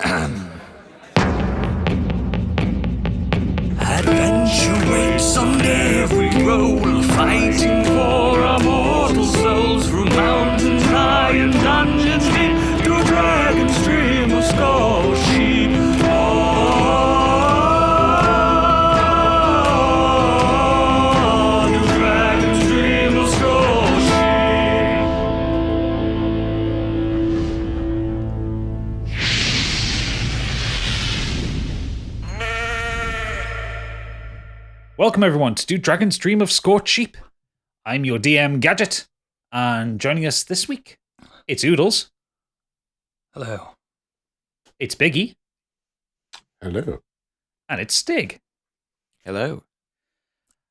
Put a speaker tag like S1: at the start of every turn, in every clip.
S1: Adventure waits on every roll, fighting for our mortal souls through mountains high and dungeons deep, through dragon's stream of Scorched.
S2: Welcome everyone to Dragon's Dream of Scorched Sheep. I'm your DM Gadget, and joining us this week, it's Oodles.
S3: Hello.
S2: It's Biggie.
S4: Hello.
S2: And it's Stig.
S5: Hello.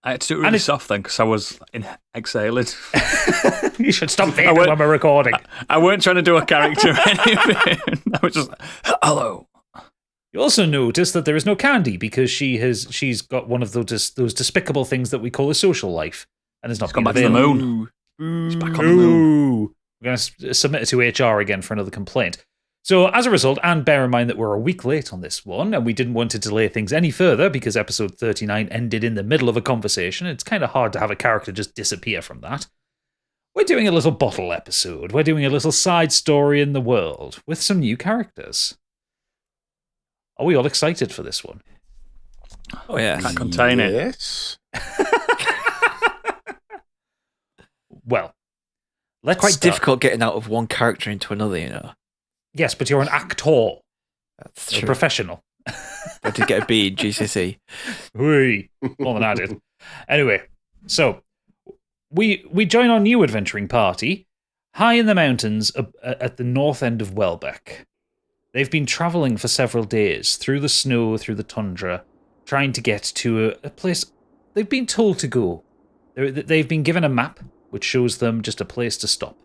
S3: I had to do it really soft then because I was exhaling.
S2: You should stop vaping when we're recording.
S3: I weren't trying to do a character or anything. I was just, hello.
S2: You also notice that there is no Candy because she's got one of those despicable things that we call a social life and is not
S3: gone back to the moon. She's back on the moon.
S2: We're going to submit it to HR again for another complaint. So as a result, and bear in mind that we're a week late on this one, and we didn't want to delay things any further because episode 39 ended in the middle of a conversation. It's kind of hard to have a character just disappear from that. We're doing a little bottle episode. We're doing a little side story in the world with some new characters. Are we all excited for this one?
S5: Oh, yeah.
S3: Can't contain it.
S4: Yes.
S2: Well, let's
S5: Quite
S2: start.
S5: difficult getting out of one character into another, you know.
S2: Yes, but you're an actor.
S5: That's
S2: You're a
S5: true.
S2: professional.
S5: I did get a B in GCSE.
S2: Whee, more than I did. Anyway, so we join our new adventuring party high in the mountains at the north end of Wellbeck. They've been travelling for several days through the snow, through the tundra, trying to get to a place they've been told to go. They've been given a map which shows them just a place to stop.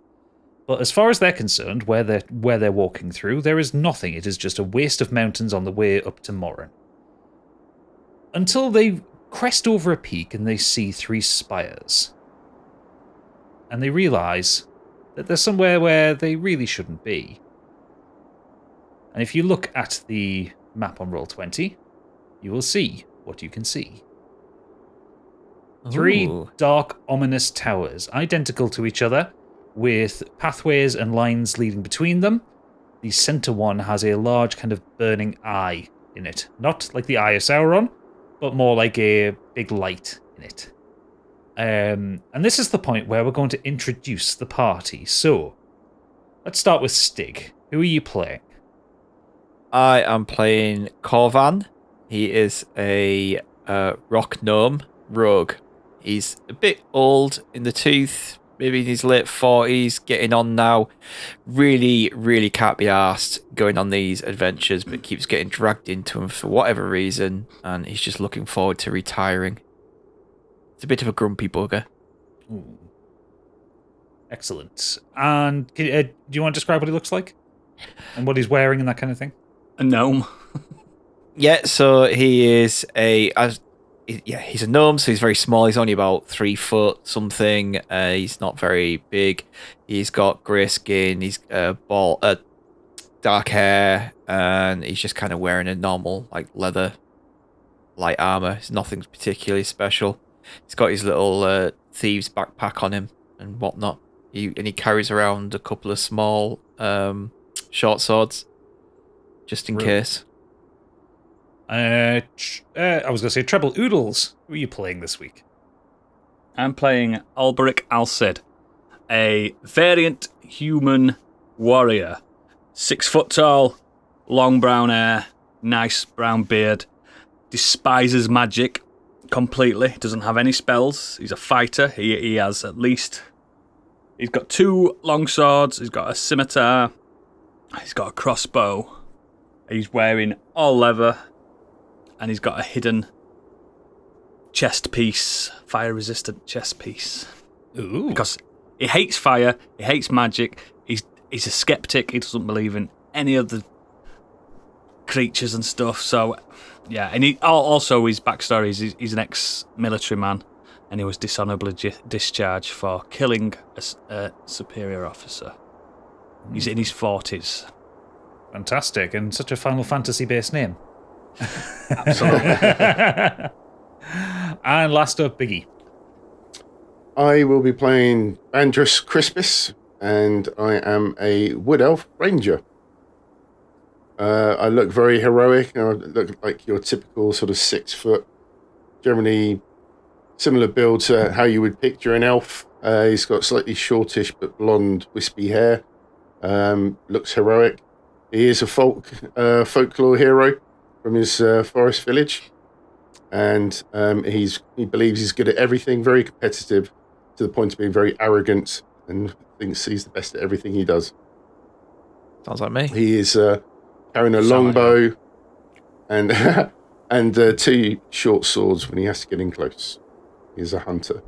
S2: But as far as they're concerned, where they're walking through, there is nothing. It is just a waste of mountains on the way up to Morin. Until they crest over a peak and they see 3 spires. And they realise that they're somewhere where they really shouldn't be. And if you look at the map on Roll20, you will see what you can see. 3
S5: Ooh.
S2: dark, ominous towers, identical to each other, with pathways and lines leading between them. The centre one has a large kind of burning eye in it. Not like the Eye of Sauron, but more like a big light in it. And this is the point where we're going to introduce the party. So, let's start with Stig. Who are you playing?
S5: I am playing Corvan. He is a rock gnome rogue. He's a bit old in the tooth, maybe in his late 40s, getting on now. Really, really can't be arsed going on these adventures, but keeps getting dragged into them for whatever reason, and he's just looking forward to retiring. It's a bit of a grumpy bugger.
S2: Ooh. Excellent. And do you want to describe what he looks like? And what he's wearing and that kind of thing?
S3: A gnome.
S5: Yeah, so he is he's a gnome, so he's very small. He's only about 3 foot something. He's not very big. He's got grey skin. He's dark hair, and he's just kind of wearing a normal like leather light armor. It's nothing particularly special. He's got his little thieves backpack on him and whatnot. He carries around a couple of small short swords, just in case.
S2: I was going to say Treble Oodles. Who are you playing this week?
S3: I'm playing Alberic Alcid, a variant human warrior. 6 foot tall, long brown hair, nice brown beard, despises magic completely, doesn't have any spells. He's a fighter. He has at least... He's got 2 long swords, he's got a scimitar, he's got a crossbow, he's wearing all leather, and he's got a hidden chest piece, fire-resistant chest piece.
S2: Ooh.
S3: Because he hates fire, he hates magic, he's a skeptic, he doesn't believe in any of the creatures and stuff, so yeah. And he also, his backstory is he's an ex-military man, and he was dishonourably discharged for killing a superior officer. He's in his 40s.
S2: Fantastic, and such a Final Fantasy-based name.
S3: Absolutely.
S2: And last up, Biggie.
S4: I will be playing Andrus Crispus, and I am a Wood Elf Ranger. I look very heroic. I look like your typical sort of 6 foot, generally similar build to how you would picture an elf. He's got slightly shortish but blonde, wispy hair. Looks heroic. He is a folklore hero from his forest village, and he believes he's good at everything. Very competitive, to the point of being very arrogant, and thinks he's the best at everything he does.
S5: Sounds like me.
S4: He is carrying a longbow and and 2 short swords when he has to get in close. He's a hunter.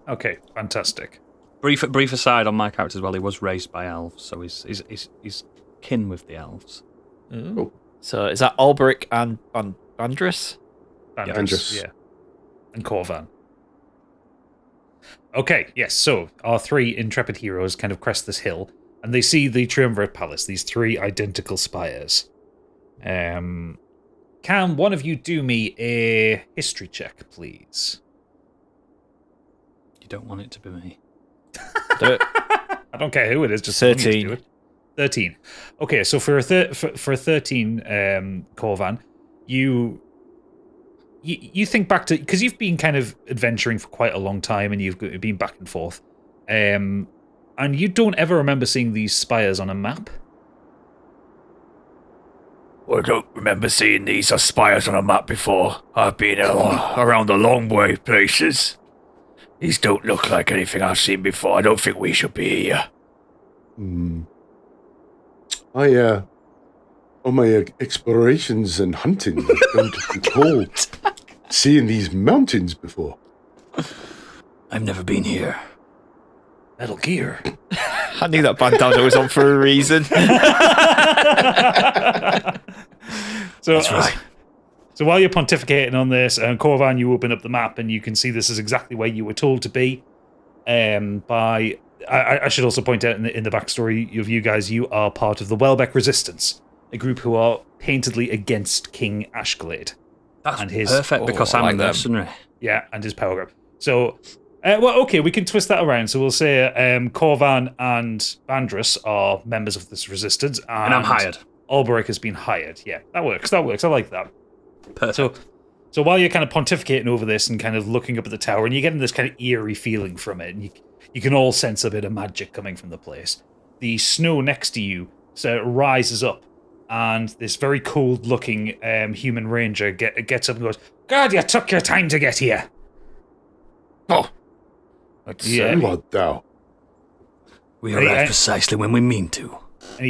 S2: Okay, fantastic.
S3: Brief aside on my character as well. He was raised by elves, so he's kin with the elves.
S2: Ooh.
S5: So is that Alberic and Bandrus?
S2: Andrus, yeah. And Corvan. Okay, yes, so our 3 intrepid heroes kind of crest this hill, and they see the Triumvirate Palace, these 3 identical spires. Can one of you do me a history check, please?
S3: You don't want it to be me.
S2: I don't care who it is, just
S5: 13.
S2: Do it. 13. Okay, so for a 13, Corvan, you think back to, because you've been kind of adventuring for quite a long time, and you've been back and forth, and you don't ever remember seeing these spires on a map.
S1: I don't remember seeing these spires on a map before. I've been around the long way places. These don't look like anything I've seen before. I don't think we should be here.
S4: On my explorations and hunting, I don't recall seeing these mountains before.
S3: I've never been here.
S2: Metal Gear.
S5: I knew that bandana was on for a reason.
S2: That's right. So while you're pontificating on this, Corvan, you open up the map and you can see this is exactly where you were told to be. I should also point out in the backstory of you guys, you are part of the Wellbeck Resistance, a group who are paintedly against King Ashglade.
S3: That's
S2: and his,
S3: perfect because I'm a mercenary.
S2: Yeah, and his power grab. So, okay, we can twist that around. So we'll say Corvan and Bandrus are members of this resistance. And
S3: I'm hired.
S2: Alberic has been hired. Yeah, that works. I like that.
S3: Perfect.
S2: So while you're kind of pontificating over this and kind of looking up at the tower, and you're getting this kind of eerie feeling from it, and you can all sense a bit of magic coming from the place. The snow next to you rises up, and this very cold-looking human ranger gets up and goes, "God, you took your time to get here."
S1: Oh.
S2: Yeah.
S4: Who art thou?
S3: We arrive precisely when we mean to.
S2: And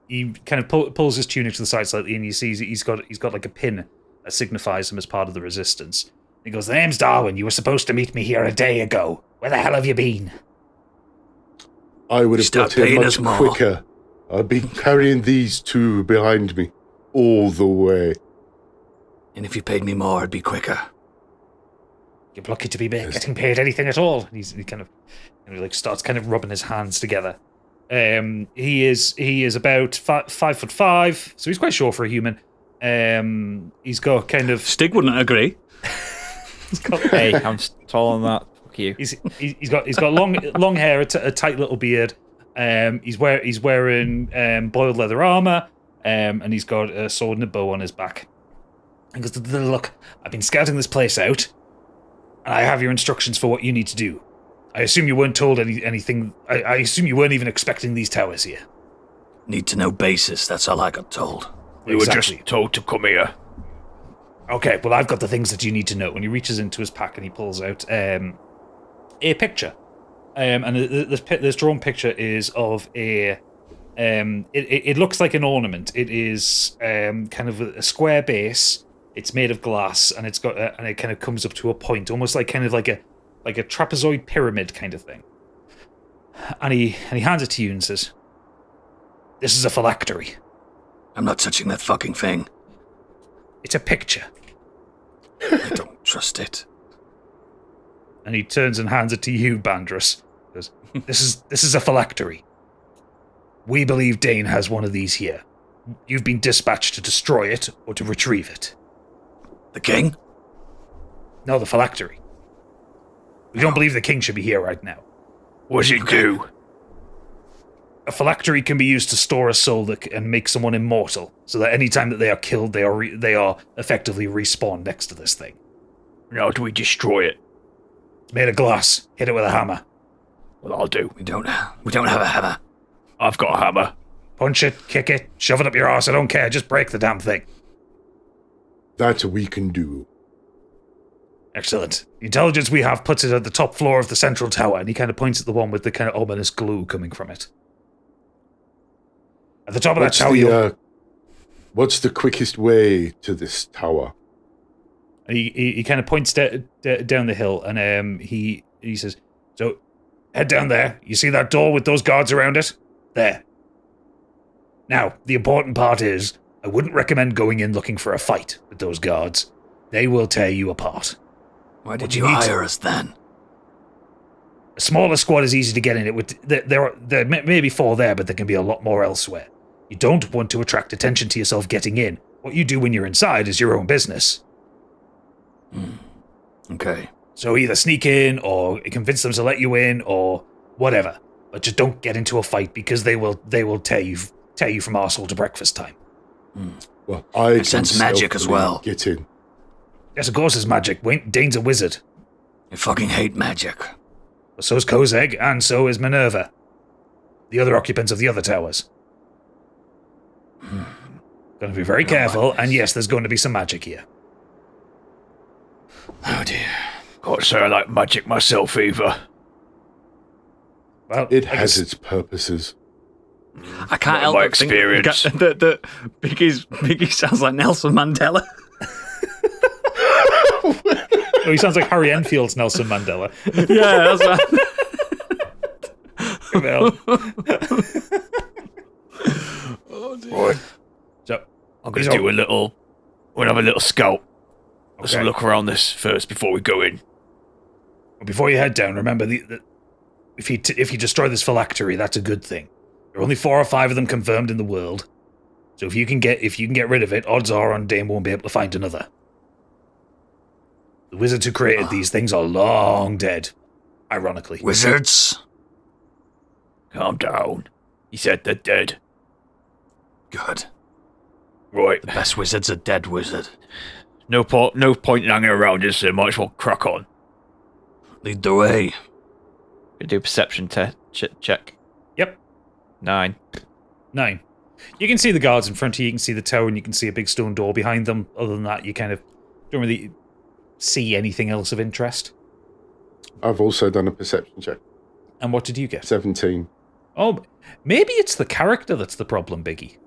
S2: he kind of pulls his tunic to the side slightly, and you see he's got like a pin that signifies him as part of the resistance. He goes, "The name's Darwin. You were supposed to meet me here a day ago. Where the hell have you been?"
S4: I would have got here much quicker. I've been carrying these 2 behind me all the way.
S3: And if you paid me more, it'd be quicker.
S2: You're lucky to be getting paid anything at all. And he kind of starts kind of rubbing his hands together. He is about 5'5", so he's quite short for a human. He's got kind of
S3: Stig wouldn't agree.
S5: Hey, I'm taller than that. Fuck you.
S2: He's got long hair, a tight little beard. He's wearing boiled leather armor, and he's got a sword and a bow on his back. He goes, "Look, I've been scouting this place out, and I have your instructions for what you need to do. I assume you weren't told anything. I assume you weren't even expecting these towers here."
S3: Need to know basis. That's all I got told.
S1: We were just told to come here.
S2: Okay, well, I've got the things that you need to know. And he reaches into his pack and he pulls out a picture. And this drawn picture is of a... It looks like an ornament. It is kind of a square base. It's made of glass, and it's got and it kind of comes up to a point, almost like kind of like a trapezoid pyramid kind of thing. And he hands it to you and says, "This is a phylactery."
S3: I'm not touching that fucking thing.
S2: "It's a picture."
S3: I don't trust it.
S2: And he turns and hands it to you, Bandrus. He goes, This is a phylactery. We believe Dain has one of these here. You've been dispatched to destroy it or to retrieve it.
S3: The king?
S2: No, the phylactery. We don't believe the king should be here right now.
S5: What does it do?
S2: A phylactery can be used to store a soul and make someone immortal, so that any time that they are killed, they are effectively respawned next to this thing.
S5: How do we destroy it?
S2: It's made of glass. Hit it with a hammer.
S5: Well, I'll do.
S3: We don't have a hammer.
S5: I've got a hammer.
S2: Punch it, kick it, shove it up your arse. I don't care. Just break the damn thing.
S4: That we can do.
S2: Excellent. The intelligence we have puts it at the top floor of the central tower, and he kind of points at the one with the kind of ominous glue coming from it. At the top of that tower,
S4: what's the quickest way to this tower?
S2: and he kind of points down the hill, and he says, "So, head down there. You see that door with those guards around it? There. Now, the important part is, I wouldn't recommend going in looking for a fight with those guards. They will tear you apart.
S3: Why did you hire us then?
S2: A smaller squad is easy to get in. There may be 4 there, but there can be a lot more elsewhere. You don't want to attract attention to yourself getting in. What you do when you're inside is your own business.
S3: Okay.
S2: So either sneak in, or convince them to let you in, or whatever. But just don't get into a fight, because they will tear you from arsehole to breakfast time.
S4: Well, I can
S3: sense magic as well.
S4: Get in.
S2: Yes, of course it's magic. Dane's a wizard.
S3: I fucking hate magic.
S2: But so is Kozeg, and so is Minerva. The other occupants of the other towers. Going to be very careful, and yes, there's going to be some magic here.
S3: Oh dear.
S5: Can't say I like magic myself either.
S2: Well,
S4: It has its purposes.
S3: I can't help
S5: my
S3: but think
S5: experience.
S3: that Biggie sounds like Nelson Mandela.
S2: Oh, he sounds like Harry Enfield's Nelson Mandela.
S3: Yeah, that's right.
S2: Well,
S5: Right.
S2: so,
S5: I'm going to do we'll have a little scout. Let's have a look around this first before we go in.
S2: before you head down, remember if you destroy this phylactery, that's a good thing. There are only 4 or 5 of them confirmed in the world, so if you can get rid of it, odds are on Dain won't be able to find another. The wizards who created these things are long dead, ironically.
S3: Wizards?
S5: Calm down. He said they're dead.
S3: Good.
S5: Right.
S3: The best wizard's a dead wizard.
S5: No point in hanging around this, so might as well crack on.
S3: Lead the way.
S5: We do perception check.
S2: Yep.
S5: 9.
S2: 9. You can see the guards in front of you, you can see the tower, and you can see a big stone door behind them. Other than that, you kind of don't really see anything else of interest.
S4: I've also done a perception check.
S2: And what did you get?
S4: 17.
S2: Oh, maybe it's the character that's the problem, Biggie.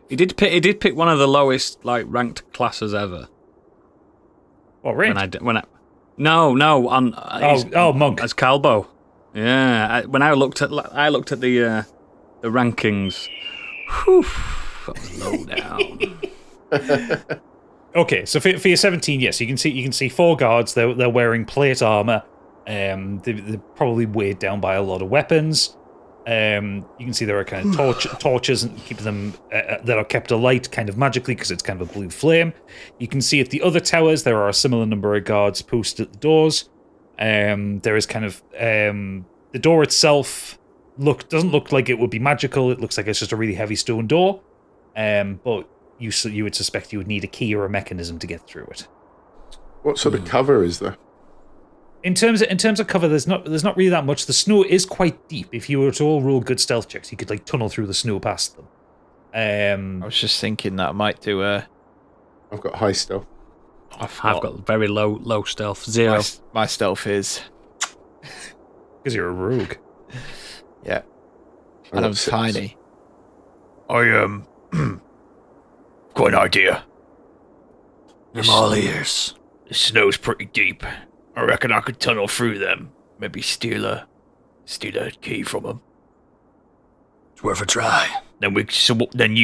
S3: He did pick one of the lowest ranked classes ever.
S2: What, range?
S3: No, on
S2: monk.
S3: as Calbo. Yeah, when I looked at the rankings. Whew, that was low down.
S2: Okay, so for your 17, yes, you can see 4 guards. They're wearing plate armor. They're probably weighed down by a lot of weapons. You can see there are kind of torches and keep them that are kept alight kind of magically because it's kind of a blue flame. You can see at the other towers there are a similar number of guards posted at the doors. There is kind of the door itself doesn't look like it would be magical. It looks like it's just a really heavy stone door. But you would suspect you would need a key or a mechanism to get through it.
S4: What sort of cover is there?
S2: In terms of cover, there's not really that much. The snow is quite deep. If you were to all roll good stealth checks, you could tunnel through the snow past them.
S5: I was just thinking that I might do
S4: I've got high stealth.
S3: I've got very low stealth, 0.
S5: My stealth is
S2: Because you're a rogue.
S5: yeah,
S4: I've
S5: and
S4: got
S5: I'm
S4: 6.
S5: tiny. I got an idea.
S3: I'm all ears.
S5: The snow's pretty deep. I reckon I could tunnel through them. Maybe steal a key from them.
S3: It's worth a try.
S5: Then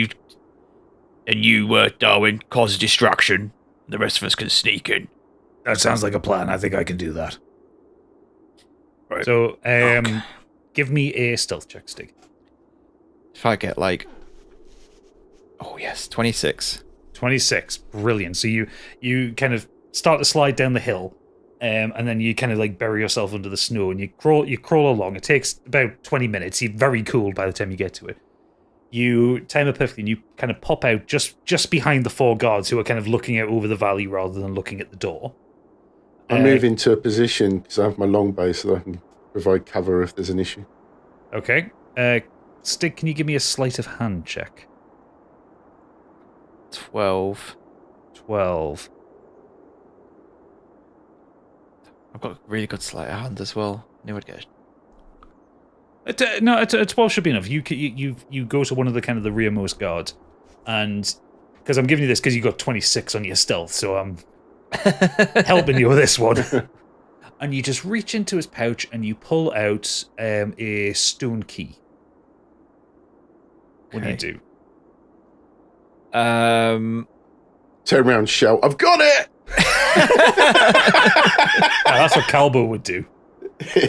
S5: you, Darwin, cause a distraction. The rest of us can sneak in.
S2: That sounds like a plan. I think I can do that.
S5: Right.
S2: So,
S3: Okay.
S2: give me a stealth check, Stig.
S5: If I get like, oh yes, 26.
S2: 26, brilliant. So you kind of start to slide down the hill, and then you kind of like bury yourself under the snow, and you crawl along. It takes about 20 minutes. You're very cool by the time you get to it. You time it perfectly, and you kind of pop out just behind the 4 guards who are kind of looking out over the valley rather than looking at the door.
S4: I move into a position because I have my longbow so that I can provide cover if there's an issue.
S2: Okay. Stig, can you give me a sleight of hand check?
S5: 12.
S2: 12.
S5: I've got a really good sleight of hand as well. Knew I'd get
S2: A 12 should be enough. You go to one of the kind of the rearmost guards, and because I'm giving you this because you got 26 on your stealth, so I'm helping you with this one. And you just reach into his pouch and you pull out a stone key. What do you do?
S4: Turn around and shout, "I've got it!"
S2: That's what Calbo would do.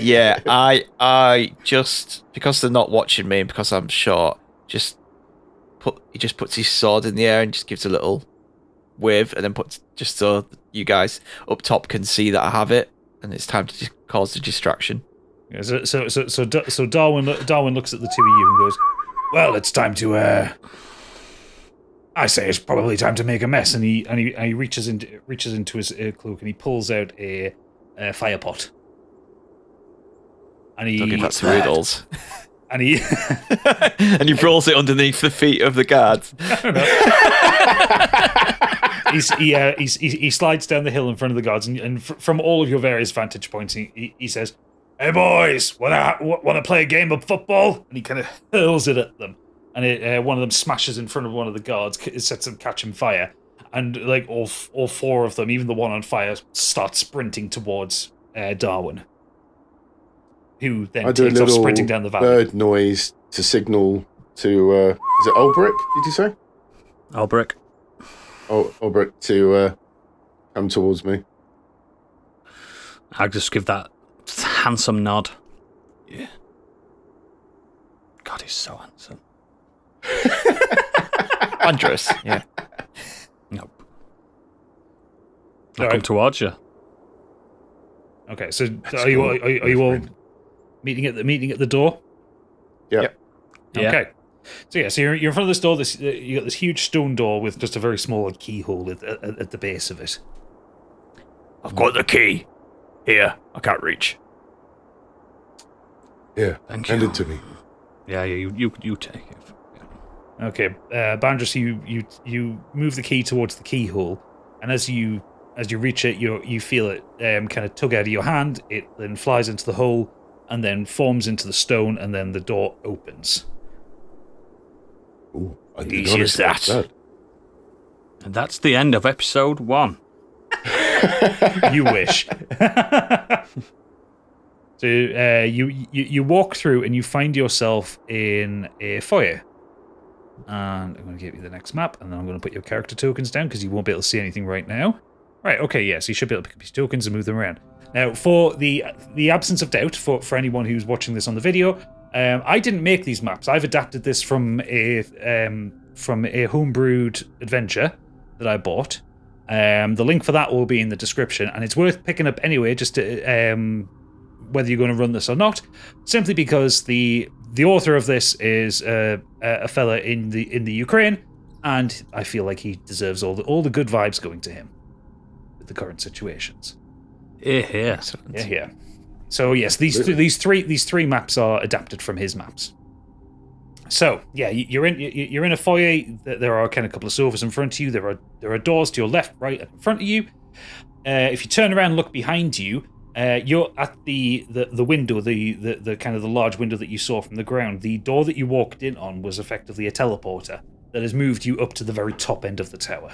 S5: Yeah, I just, because they're not watching me and because I'm short, he just puts his sword in the air and just gives a little wave, and then puts, just so you guys up top can see that I have it, and it's time to cause the distraction.
S2: Yeah, so Darwin looks at the two of you and goes, "Well, it's time to I say it's probably time to make a mess." And he reaches into his cloak and he pulls out a fire pot. And he
S5: Don't give that to Riddles.
S2: And he
S5: and he rolls it underneath the feet of the guards.
S2: He slides down the hill in front of the guards, and from all of your various vantage points, he says, "Hey boys, want to play a game of football?" And he kind of hurls it at them, and one of them smashes in front of one of the guards, sets them catching fire, and like all 4 of them, even the one on fire, start sprinting towards Darwin, who then takes off sprinting down the valley.
S4: Bird noise to signal to is it Ulbrich? Did you say?
S3: Ulbrich.
S4: Ulbrich to come towards me.
S3: I'll just give that handsome nod. Yeah. God, he's so handsome.
S5: Andrus, yeah.
S3: Nope. I'll come towards you.
S2: Okay, so are you all meeting at the door?
S4: Yep.
S3: Yeah.
S2: Okay. So yeah, so you're in front of this door. You got this huge stone door with just a very small keyhole at the base of it.
S1: I've got the key. Here, I can't reach.
S4: Yeah,
S3: Thank
S4: hand
S3: you.
S4: it to me.
S3: Yeah, you take it.
S2: Okay, Bandrus, you move the key towards the keyhole, and as you reach it, you feel it kind of tug out of your hand. It then flies into the hole, and then forms into the stone, and then the door opens.
S4: Ooh, I did
S1: Easy
S4: not
S1: as
S4: expect
S1: that.
S3: And that's the end of episode 1.
S2: You wish. So you walk through and you find yourself in a foyer. And I'm going to give you the next map, and then I'm going to put your character tokens down because you won't be able to see anything right now. Right, okay, yes, you should be able to pick up your tokens and move them around. Now, for the absence of doubt, for anyone who's watching this on the video, I didn't make these maps. I've adapted this from a homebrewed adventure that I bought. The link for that will be in the description, and it's worth picking up anyway, just to, whether you're going to run this or not, simply because the author of this is a fella in the Ukraine, and I feel like he deserves all the good vibes going to him with the current situations.
S3: Yeah.
S2: Yeah. So yes, these three maps are adapted from his maps. So yeah, you're in a foyer. There are kind of a couple of sofas in front of you. There are doors to your left, right, and in front of you. If you turn around and look behind you, you're at the window, the kind of the large window that you saw from the ground. The door that you walked in on was effectively a teleporter that has moved you up to the very top end of the tower.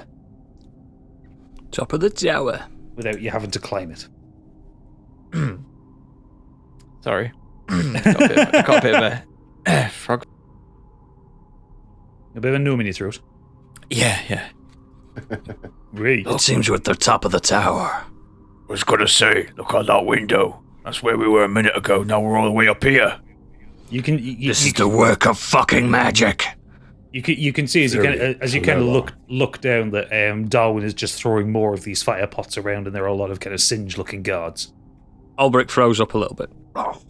S3: Top of the tower.
S2: Without you having to climb it.
S5: Sorry. got a bit of a frog.
S2: A bit of a gnome in your throat.
S5: Yeah.
S2: Really?
S3: It seems we're at the top of the tower.
S1: I was gonna say, look out that window. That's where we were a minute ago. Now we're all the way up here.
S2: You can.
S3: This is the work of fucking magic.
S2: You can see as you kind of look down that Darwin is just throwing more of these fire pots around, and there are a lot of kind of singed-looking guards.
S3: Albrecht froze up a little bit. Oh,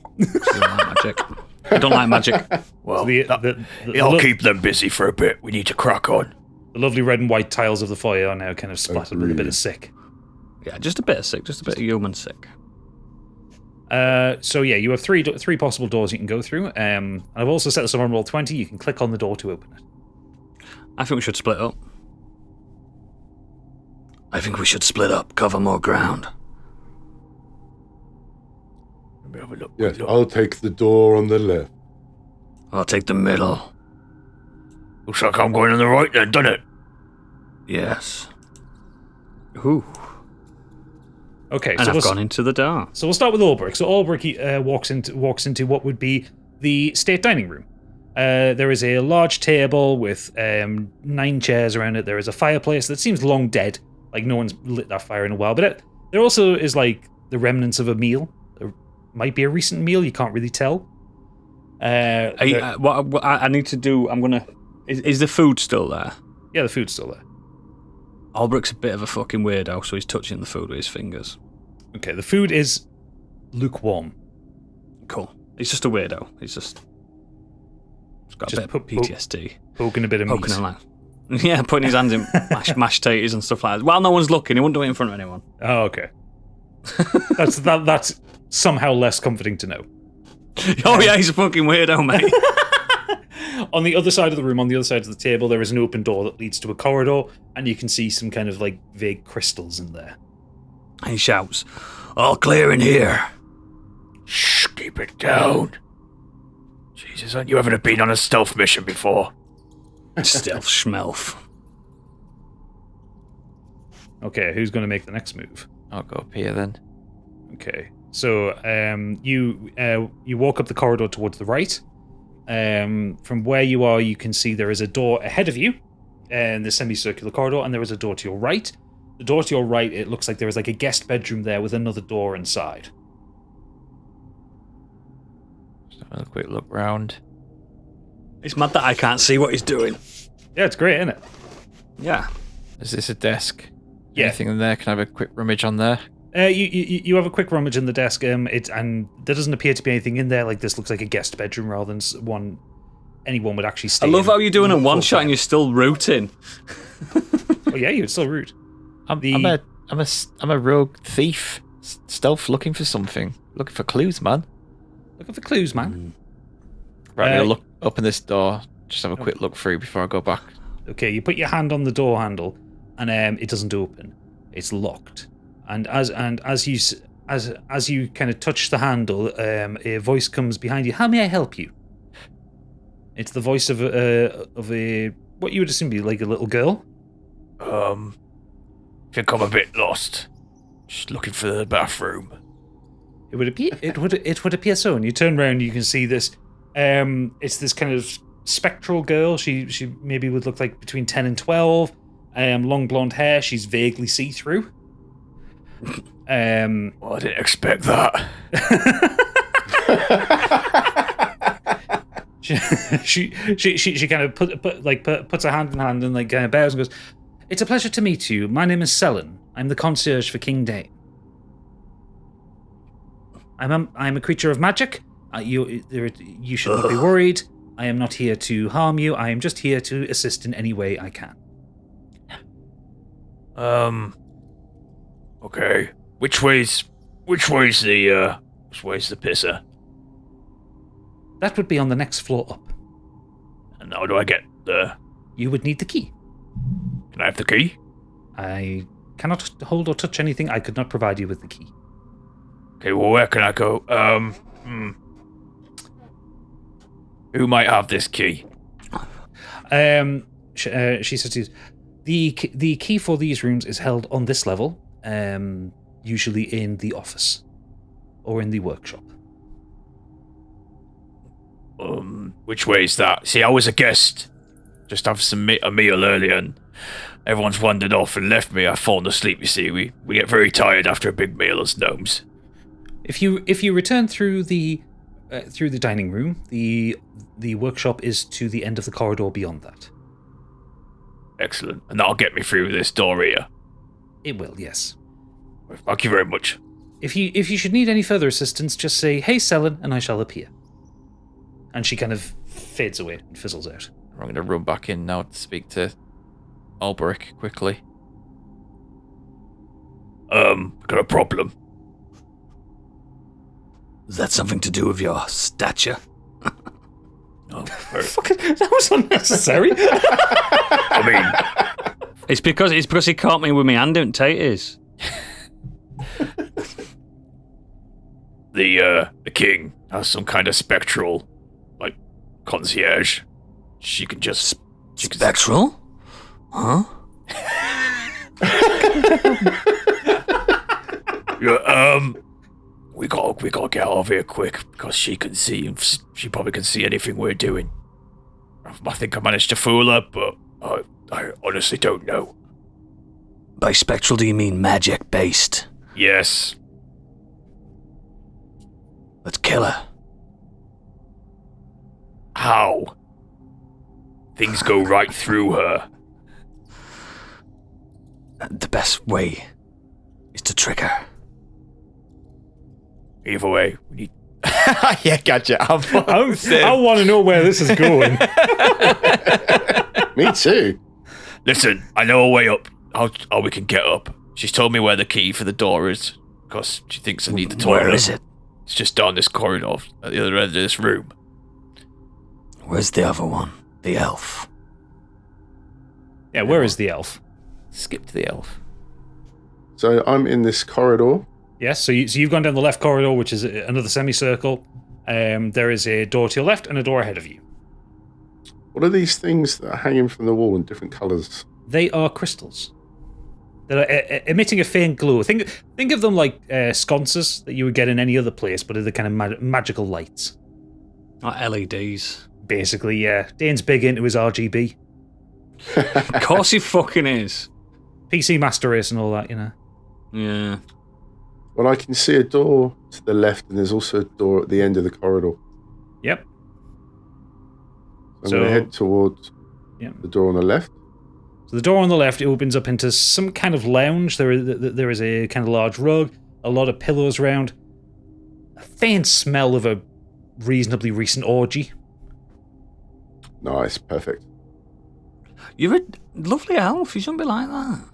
S3: I don't like magic.
S6: Well,
S2: So
S6: I'll keep them busy for a bit. We need to crack on.
S2: the lovely red and white tiles of the fire are now kind of splattered with a bit of sick.
S3: Yeah, just a bit of sick, just a bit of human sick.
S2: So yeah, you have three possible doors you can go through. And I've also set this on roll 20. You can click on the door to open it.
S3: I think we should split up.
S1: Cover more ground.
S6: Let me have a look.
S4: Yes, I'll take the door on the left.
S1: I'll take the middle.
S6: Looks like I'm going on the right then, doesn't it?
S1: Yes.
S3: Ooh.
S2: Okay,
S3: And
S2: so
S3: I've gone into the dark.
S2: So we'll start with Ulbrich. So Ulbrich walks into what would be the state dining room. There is a large table with 9 chairs around it. There is a fireplace that seems long dead, like no one's lit that fire in a while. But there also is like the remnants of a meal. There might be a recent meal. You can't really tell.
S3: What I need to do, I'm gonna. Is the food still there?
S2: Yeah, the food's still there.
S3: Albrecht's a bit of a fucking weirdo, so he's touching the food with his fingers.
S2: Okay, the food is lukewarm.
S3: Cool. He's just a weirdo. He's got
S2: Just
S3: a bit of PTSD.
S2: Poking a bit of meat.
S3: Poking around. Yeah, putting his hands in mashed taters and stuff like that. While no one's looking, he wouldn't do it in front of anyone.
S2: Oh, okay. That's somehow less comforting to know.
S3: Oh yeah, he's a fucking weirdo, mate.
S2: On the other side of the room, on the other side of the table, there is an open door that leads to a corridor, and you can see some kind of like vague crystals in there.
S3: He shouts,
S1: All clear in here.
S6: Shh, keep it down. Jesus, you haven't been on a stealth mission before.
S3: stealth schmelf.
S2: Okay, who's going to make the next move?
S5: I'll go up here then.
S2: Okay, so you walk up the corridor towards the right. From where you are, you can see there is a door ahead of you in the semicircular corridor, and there is a door to your right. The door to your right, it looks like there is like a guest bedroom there with another door inside.
S5: Just have a quick look round.
S3: It's mad that I can't see what he's doing.
S2: Yeah, it's great, isn't it?
S3: Yeah.
S5: Is this a desk?
S2: Yeah.
S5: Anything in there? Can I have a quick rummage on there?
S2: You have a quick rummage in the desk. And there doesn't appear to be anything in there. Like this looks like a guest bedroom rather than one anyone would actually stay
S3: I love
S2: in.
S3: how you're doing a one shot and you're still rooting.
S2: Oh yeah, you're still rude.
S5: I'm a rogue thief, stealth looking for something, looking for clues, man.
S2: Looking for clues, man.
S5: Right, I'll look open this door. Just have a quick look through before I go back.
S2: Okay, you put your hand on the door handle, and it doesn't open. It's locked. And as you kind of touch the handle, a voice comes behind you. How may I help you? It's the voice of a what you would assume be like a little girl.
S6: Think I'm a bit lost. Just looking for the bathroom.
S2: It would appear so. And you turn around, you can see this. It's this kind of spectral girl. She maybe would look like between 10 and 12. Long blonde hair. She's vaguely see-through.
S6: Well, I didn't expect that.
S2: she kind of puts her hand in hand and like kind of bows and goes, "It's a pleasure to meet you. My name is Selen. I'm the concierge for King Dain. I'm a creature of magic. You should not be worried. I am not here to harm you. I am just here to assist in any way I can."
S6: Okay. Which way's the pisser?
S2: That would be on the next floor up.
S6: And how do I get there?
S2: You would need the key.
S6: Can I have the key?
S2: I cannot hold or touch anything. I could not provide you with the key.
S6: Okay, well, where can I go? Who might have this key?
S2: She says to you, the key for these rooms is held on this level, usually in the office or in the workshop.
S6: Which way is that? See, I was a guest. Just have a meal earlier, and everyone's wandered off and left me. I've fallen asleep, you see. We get very tired after a big meal as gnomes.
S2: If you return through the through the dining room. The workshop is to the end of the corridor beyond that.
S6: Excellent. And that'll get me through this door here.
S2: It will, yes.
S6: Thank you very much.
S2: If you should need any further assistance, just say, "Hey, Selen," and I shall appear. And she kind of fades away and fizzles out.
S5: I'm going to run back in now to speak to Alberic quickly.
S6: Got a problem.
S3: Is that something to do with your stature?
S2: That was unnecessary.
S6: I mean,
S3: It's because he caught me with my hand in taters.
S6: the king has some kind of spectral, like, concierge. She can just...
S3: Spectral? Huh?
S6: Yeah, we gotta get out of here quick because she can see, and she probably can see anything we're doing. I think I managed to fool her, but I honestly don't know.
S3: By spectral, do you mean magic-based?
S6: Yes.
S3: Let's kill her.
S6: How? Things go right through her.
S3: The best way is to trick her.
S6: Either way, we need...
S5: Yeah, gotcha.
S2: I want to know where this is going.
S4: Me too.
S6: Listen, I know a way up. How we can get up. She's told me where the key for the door is, because she thinks I need the toilet.
S3: Where is it?
S6: It's just down this corridor, at the other end of this room.
S3: Where's the other one? The elf.
S2: Yeah, where is the elf?
S5: Skip to the elf.
S4: So I'm in this corridor.
S2: Yes, so you've gone down the left corridor, which is another semicircle. There is a door to your left and a door ahead of you.
S4: What are these things that are hanging from the wall in different colours?
S2: They are crystals that are emitting a faint glow. Think of them like sconces that you would get in any other place, but they're the kind of magical lights.
S3: Like LEDs.
S2: Basically, yeah. Dane's big into his RGB.
S3: Of course he fucking is.
S2: PC Master Race and all that, you know.
S3: Yeah.
S4: Well, I can see a door to the left, and there's also a door at the end of the corridor.
S2: Yep.
S4: I'm going to head towards the door on the left.
S2: So the door on the left opens up into some kind of lounge. There is a kind of large rug, a lot of pillows around, a faint smell of a reasonably recent orgy.
S4: Nice, perfect.
S3: You're a lovely elf. You shouldn't be like that.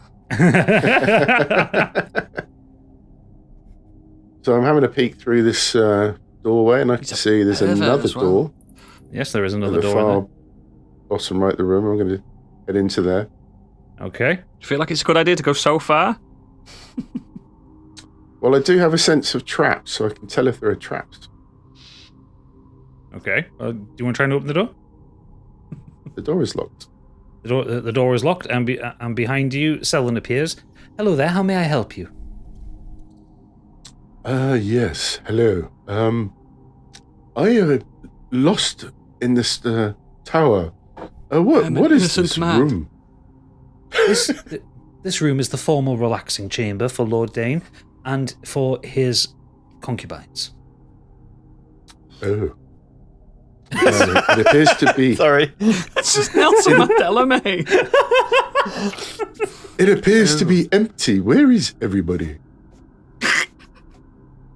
S4: So I'm having a peek through this doorway, and I can see there's another door.
S2: Yes, there is another
S4: at the
S2: door.
S4: far bottom right of the room. I'm going to head into there.
S2: Okay.
S3: Do you feel like it's a good idea to go so far?
S4: Well, I do have a sense of traps, so I can tell if there are traps.
S2: Okay. Do you want to try and open the door?
S4: The door is locked.
S2: The door is locked, and behind you, Selen appears. Hello there. How may I help you?
S4: Yes. Hello. I lost in this tower. What is this room?
S2: This room is the formal relaxing chamber for Lord Dain and for his concubines.
S4: Oh. It appears to be.
S5: Sorry.
S3: It's just Nelson Mandela, mate.
S4: It appears to be empty. Where is everybody?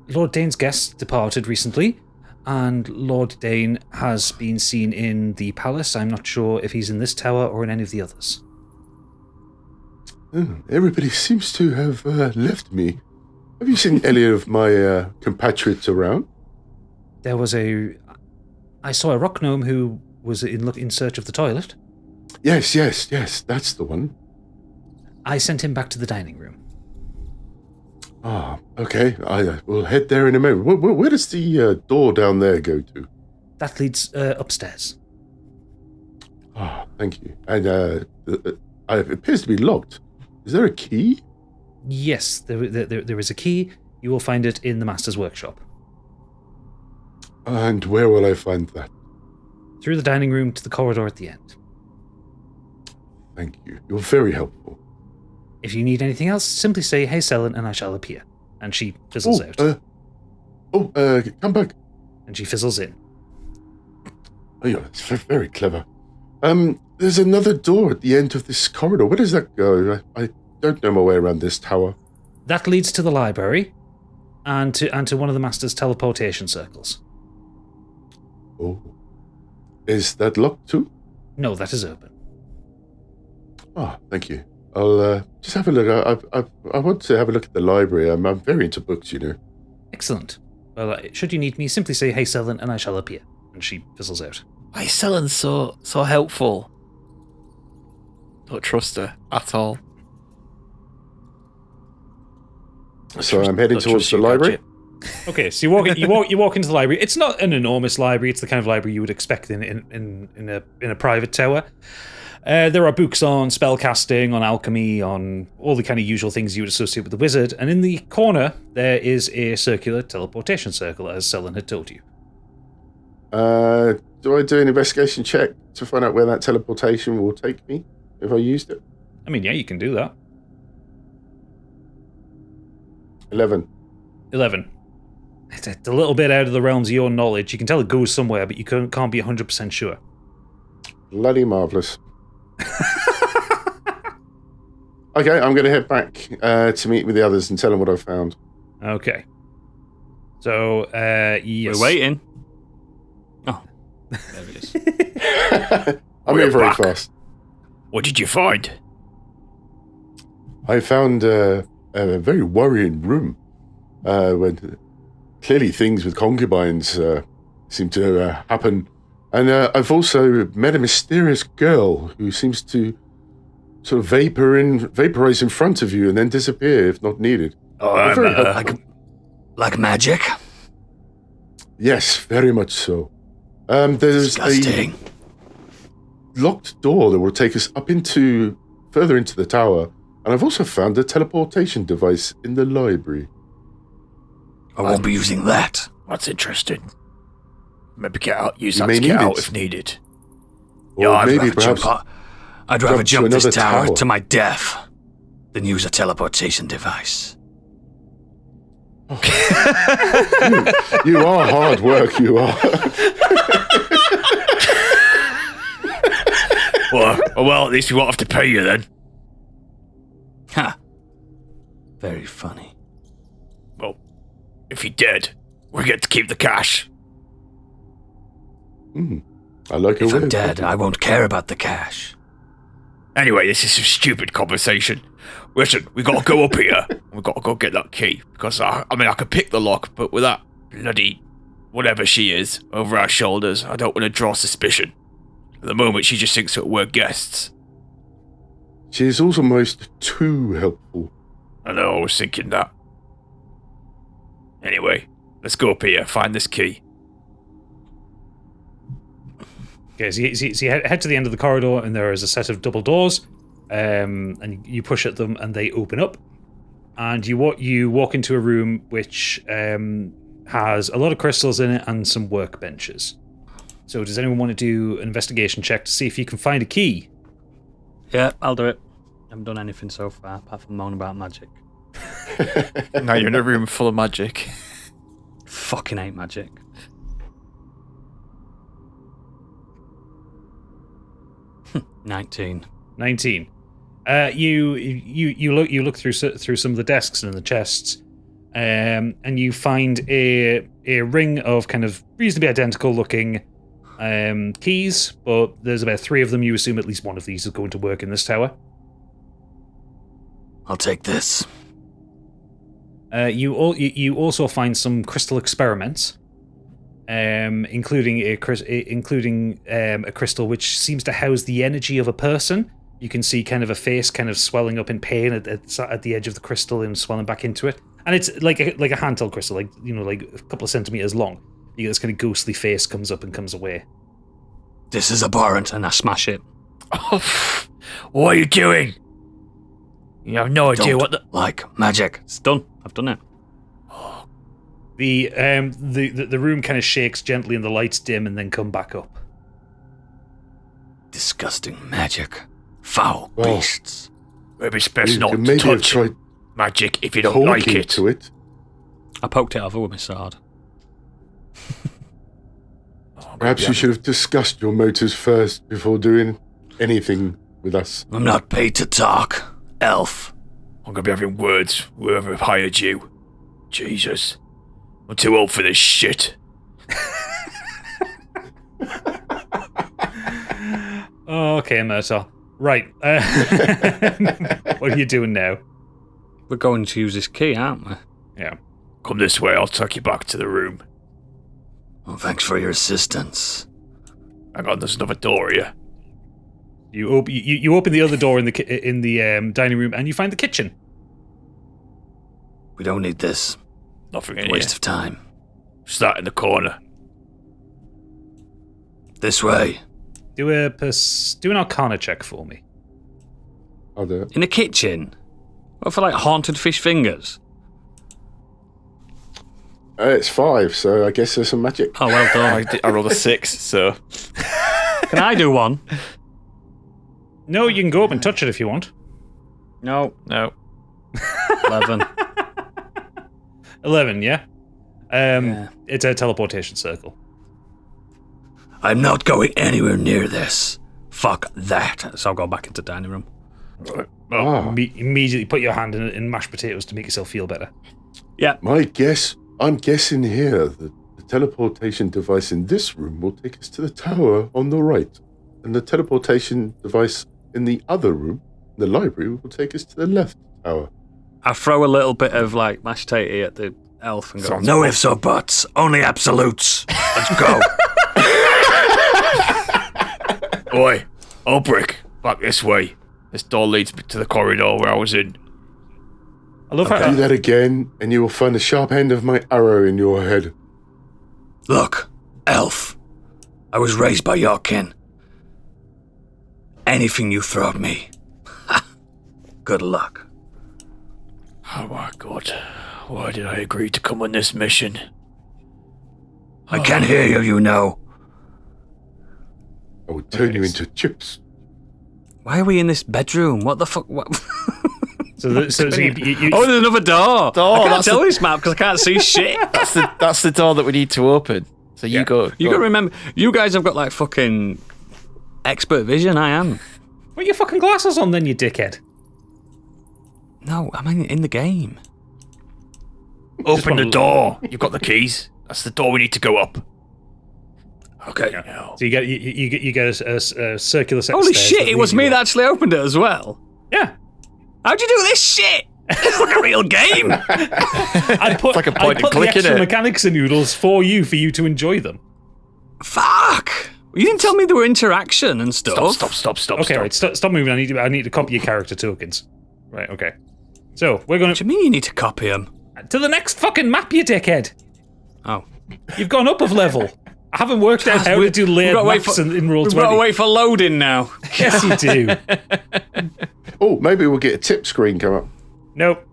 S2: Lord Dain's guests departed recently, and Lord Dain has been seen in the palace. I'm not sure if he's in this tower or in any of the others.
S4: Oh, everybody seems to have left me. Have you seen any of my compatriots around?
S2: I saw a rock gnome who was in search of the toilet.
S4: Yes, that's the one.
S2: I sent him back to the dining room.
S4: Ah, okay. I will head there in a moment. Where does the door down there go to?
S2: That leads upstairs.
S4: Ah, thank you. And it appears to be locked. Is there a key?
S2: Yes, there is a key. You will find it in the master's workshop.
S4: And where will I find that?
S2: Through the dining room to the corridor at the end.
S4: Thank you. You're very helpful.
S2: If you need anything else, simply say, "Hey, Selen," and I shall appear. And she fizzles out.
S4: Come back.
S2: and she fizzles in.
S4: Oh, yeah, it's very clever. There's another door at the end of this corridor. Where does that go? I don't know my way around this tower.
S2: That leads to the library and to one of the master's teleportation circles.
S4: Oh. Is that locked too?
S2: No, that is open.
S4: Oh, thank you. I'll just have a look. I want to have a look at the library. I'm very into books, you know.
S2: Excellent. Well, should you need me, simply say, "Hey, Selden," and I shall appear. And she fizzles out.
S5: Why is Selden so helpful? Don't trust her at all.
S4: So I'm heading towards the library.
S2: Okay, so you walk into the library. It's not an enormous library. It's the kind of library you would expect in a private tower. There are books on spellcasting, on alchemy, on all the kind of usual things you would associate with the wizard. And in the corner, there is a circular teleportation circle, as Selden had told you.
S4: Do I do an investigation check to find out where that teleportation will take me if I used it?
S2: I mean, yeah, you can do that.
S4: 11.
S2: It's a little bit out of the realms of your knowledge. You can tell it goes somewhere, but you can't be 100% sure.
S4: Bloody marvellous. Okay, I'm going to head back to meet with the others and tell them what I've found.
S2: Okay. So, yes.
S3: We're waiting. Oh, there it is.
S4: I'm moving very fast.
S6: What did you find?
S4: I found a very worrying room when clearly things with concubines seem to happen. And I've also met a mysterious girl who seems to sort of vaporize in front of you and then disappear if not needed.
S6: Oh,
S3: Like magic?
S4: Yes, very much so. There's
S3: Disgusting.
S4: a locked door that will take us further into the tower. And I've also found a teleportation device in the library.
S3: I won't be using that.
S6: That's interesting. Maybe use
S4: You
S6: that
S4: may
S6: to get
S4: need
S6: out
S4: it.
S6: if needed.
S4: Or
S3: Yeah,
S4: maybe perhaps
S3: I'd rather
S4: jump
S3: jump
S4: to
S3: this
S4: another
S3: tower
S4: tower.
S3: to my death than use a teleportation device.
S4: you are hard work, you are.
S6: Well, at least we won't have to pay you then.
S3: Ha. Very funny.
S6: Well, if you're dead, we get to keep the cash.
S4: I like your
S3: If
S4: way
S3: I'm
S4: of
S3: dead,
S4: thinking.
S3: I won't care about the cash.
S6: Anyway, this is some stupid conversation. Listen, we gotta go up here. We gotta go get that key. Because, I could pick the lock, but with that bloody whatever she is over our shoulders, I don't want to draw suspicion. At the moment, she just thinks that we're guests.
S4: She is almost too helpful.
S6: I know, I was thinking that. Anyway, let's go up here, find this key.
S2: Okay, so you head to the end of the corridor, and there is a set of double doors, and you push at them, and they open up. And you walk into a room which has a lot of crystals in it and some workbenches. So does anyone want to do an investigation check to see if you can find a key?
S3: Yeah, I'll do it. I haven't done anything so far, apart from moan about magic.
S5: Now you're in a room full of magic.
S3: Fucking hate magic. Hm, 19.
S2: 19. You look through some of the desks and the chests, and you find a ring of kind of reasonably identical looking keys, but there's about 3 of them. You assume at least one of these is going to work in this tower.
S3: I'll take this.
S2: You also find some crystal experiments, including a crystal which seems to house the energy of a person. You can see kind of a face kind of swelling up in pain at the edge of the crystal and swelling back into it. And it's like a handheld crystal, like a couple of centimeters long. You get this kind of ghostly face comes up and comes away.
S3: This is abhorrent, and I smash it.
S6: Oh, what are you doing? You have no idea what the...
S3: Like magic. It's done. I've done it.
S2: The room kind of shakes gently and the lights dim and then come back up.
S3: Disgusting magic. Foul
S4: Well,
S3: beasts.
S6: Maybe it's best
S4: You
S6: not
S4: can
S6: to
S4: maybe have
S6: touch
S4: tried
S6: magic if you don't like
S4: talking
S6: it.
S4: to it.
S3: I poked it over with my sword.
S4: Perhaps you should have discussed your motives first before doing anything with us.
S1: I'm not paid to talk, elf.
S6: I'm gonna be having words with whoever hired you. Jesus. I'm too old for this shit.
S2: Okay, Murtaugh. Right. What are you doing now?
S3: We're going to use this key, aren't we?
S2: Yeah.
S6: Come this way, I'll take you back to the room.
S1: Well, thanks for your assistance.
S6: Hang on, there's another door here.
S2: You open the other door in the dining room, and you find the kitchen.
S1: We don't need this.
S6: Nothing in
S1: Waste
S6: here.
S1: of time.
S6: Start in the corner.
S1: This way.
S2: Do an Arcana check for me.
S4: I'll do it.
S3: In the kitchen? What for, like, haunted fish fingers?
S4: It's 5, so I guess there's some magic.
S3: Oh, well done.
S5: I rolled a 6, so...
S3: Can I do one?
S2: No, you can go up and touch it if you want.
S3: No.
S5: No.
S3: 11.
S2: 11, yeah?
S3: Yeah.
S2: It's a teleportation circle.
S1: I'm not going anywhere near this. Fuck that.
S3: So I'll go back into dining room.
S2: Immediately put your hand in mashed potatoes to make yourself feel better.
S3: Yeah.
S4: I'm guessing here that the teleportation device in this room will take us to the tower on the right. And the teleportation device in the other room, the library, will take us to the left tower.
S3: I throw a little bit of, like, mashed tatey at the elf and go,
S1: No ifs or buts, only absolutes. Let's go.
S6: Oi, Ulbrich, back this way. This door leads to the corridor where I was in.
S2: I love
S4: Do
S2: how...
S4: that again, and you will find the sharp end of my arrow in your head.
S1: Look, elf. I was raised by your kin. Anything you throw at me. Good luck.
S6: Oh my god. Why did I agree to come on this mission?
S1: I can't hear you, you know.
S4: I will turn you into chips.
S3: why are we in this bedroom? What the fuck? What?
S2: So you
S3: Oh, there's another door.
S5: Door,
S3: I can't
S5: that's
S3: tell
S5: the-
S3: this map because I can't see shit.
S5: That's the door that we need to open. So you go.
S3: You gotta remember, you guys have got like fucking expert vision. I am.
S2: put your fucking glasses on then, you dickhead.
S3: No, I'm in the game.
S6: Open the door. You've got the keys. That's the door we need to go up.
S3: Okay.
S2: So you get a circular set of
S3: Holy
S2: stairs
S3: shit!
S2: that
S3: It was
S2: lead
S3: me
S2: you
S3: that
S2: up.
S3: actually opened it as well.
S2: Yeah.
S3: How'd you do this shit? It's like a real game.
S2: I put,
S5: like a point
S2: I
S5: and
S2: put the
S5: click,
S2: extra
S5: innit?
S2: mechanics and noodles for you to enjoy them.
S3: Fuck! You didn't tell me there were interaction and stuff.
S6: Stop.
S2: Okay, right. Stop moving. I need to copy your character tokens. Right. Okay. So we're going
S3: What do you mean you need to copy them?
S2: to the next fucking map, you dickhead.
S3: Oh.
S2: You've gone up of level. I haven't worked out how to do layered maps in Roll20.
S3: We've got to wait for loading now.
S2: Yes, you do.
S4: Oh, maybe we'll get a tip screen come up.
S2: Nope.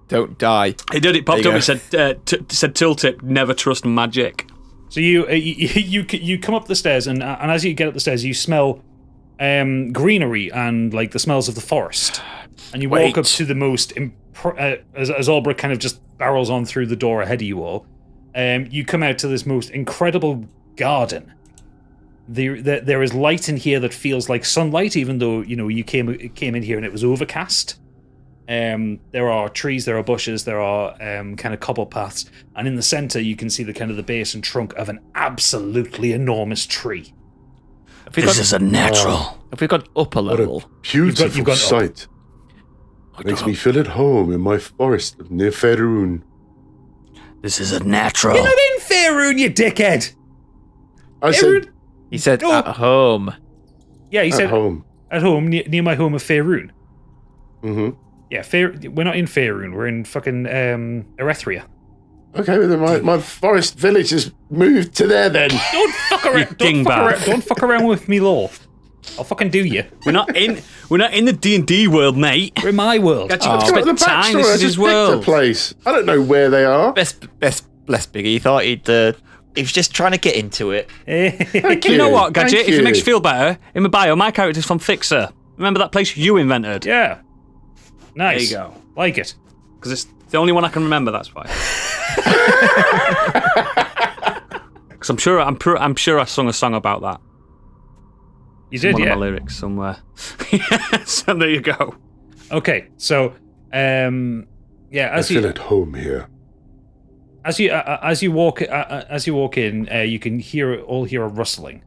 S5: Don't die.
S3: It did. It popped
S5: There
S3: up.
S5: you
S3: It said tooltip. Never trust magic.
S2: So you come up the stairs, and as you get up the stairs, you smell greenery and like the smells of the forest. And you walk up to the most, as Ulbrich kind of just barrels on through the door ahead of you all. You come out to this most incredible garden. There is light in here that feels like sunlight, even though you came in here and it was overcast. There are trees, there are bushes, there are kind of cobble paths, and in the center you can see the kind of the base and trunk of an absolutely enormous tree.
S1: This is a natural.
S5: Have we gone up a
S4: What
S5: level?
S4: a beautiful
S2: you've gone up.
S4: sight. Makes me feel at home in my forest near Faerun.
S1: This is a natural.
S2: You're not in Faerun, you dickhead!
S4: I said
S5: He said
S2: No.
S5: at home.
S2: Yeah, he
S4: at
S2: said
S4: home.
S2: at home, near my home of Faerun.
S4: Mm-hmm.
S2: Yeah, we're not in Faerun, we're in fucking Erethria.
S4: Okay, well then my forest village has moved to there then.
S2: Don't fuck around!
S3: dingbat.
S2: Don't fuck around with me, law. I'll fucking do you.
S3: We're not in the D&D world, mate.
S2: We're in my world.
S3: Got you
S4: What's
S3: got
S4: got
S3: to
S4: the
S3: spend time.
S4: backstory?
S3: This
S4: I
S3: is
S4: just
S3: his
S4: picked the
S3: world.
S4: place. I don't know where they are.
S5: Bless Biggie. He thought he was just trying to get into it.
S4: Thank
S3: You know what, Gadget?
S4: Thank
S3: If it makes you
S4: you.
S3: feel better, in my bio, my character's from Fixer. Remember that place you invented?
S2: Yeah. Nice.
S3: There you go.
S2: Like it.
S3: Because it's the only one I can remember, that's why. Because I'm sure I sung a song about that.
S2: You did,
S3: One
S2: yeah.
S3: of my lyrics somewhere. So there you go.
S2: Okay, so yeah,
S4: I feel at home here.
S2: as you walk in, you can hear a rustling.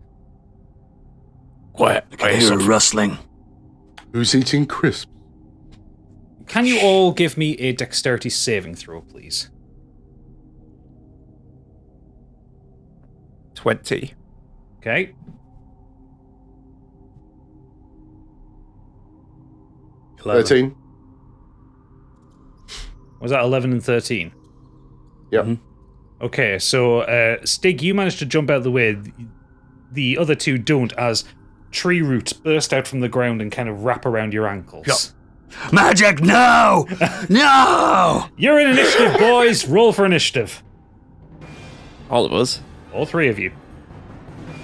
S6: Quiet.
S1: I can hear a rustling.
S4: Who's eating crisps?
S2: Can you all give me a dexterity saving throw, please?
S5: 20.
S2: Okay.
S3: Eleven.
S4: 13.
S2: Was that 11 and 13?
S4: Yep.
S3: Mm-hmm.
S2: Okay, so Stig, you managed to jump out of the way. The other two don't, as tree roots burst out from the ground and kind of wrap around your ankles.
S1: Magic, no! No!
S2: You're in initiative, boys. Roll for initiative.
S5: All of us.
S2: All three of you.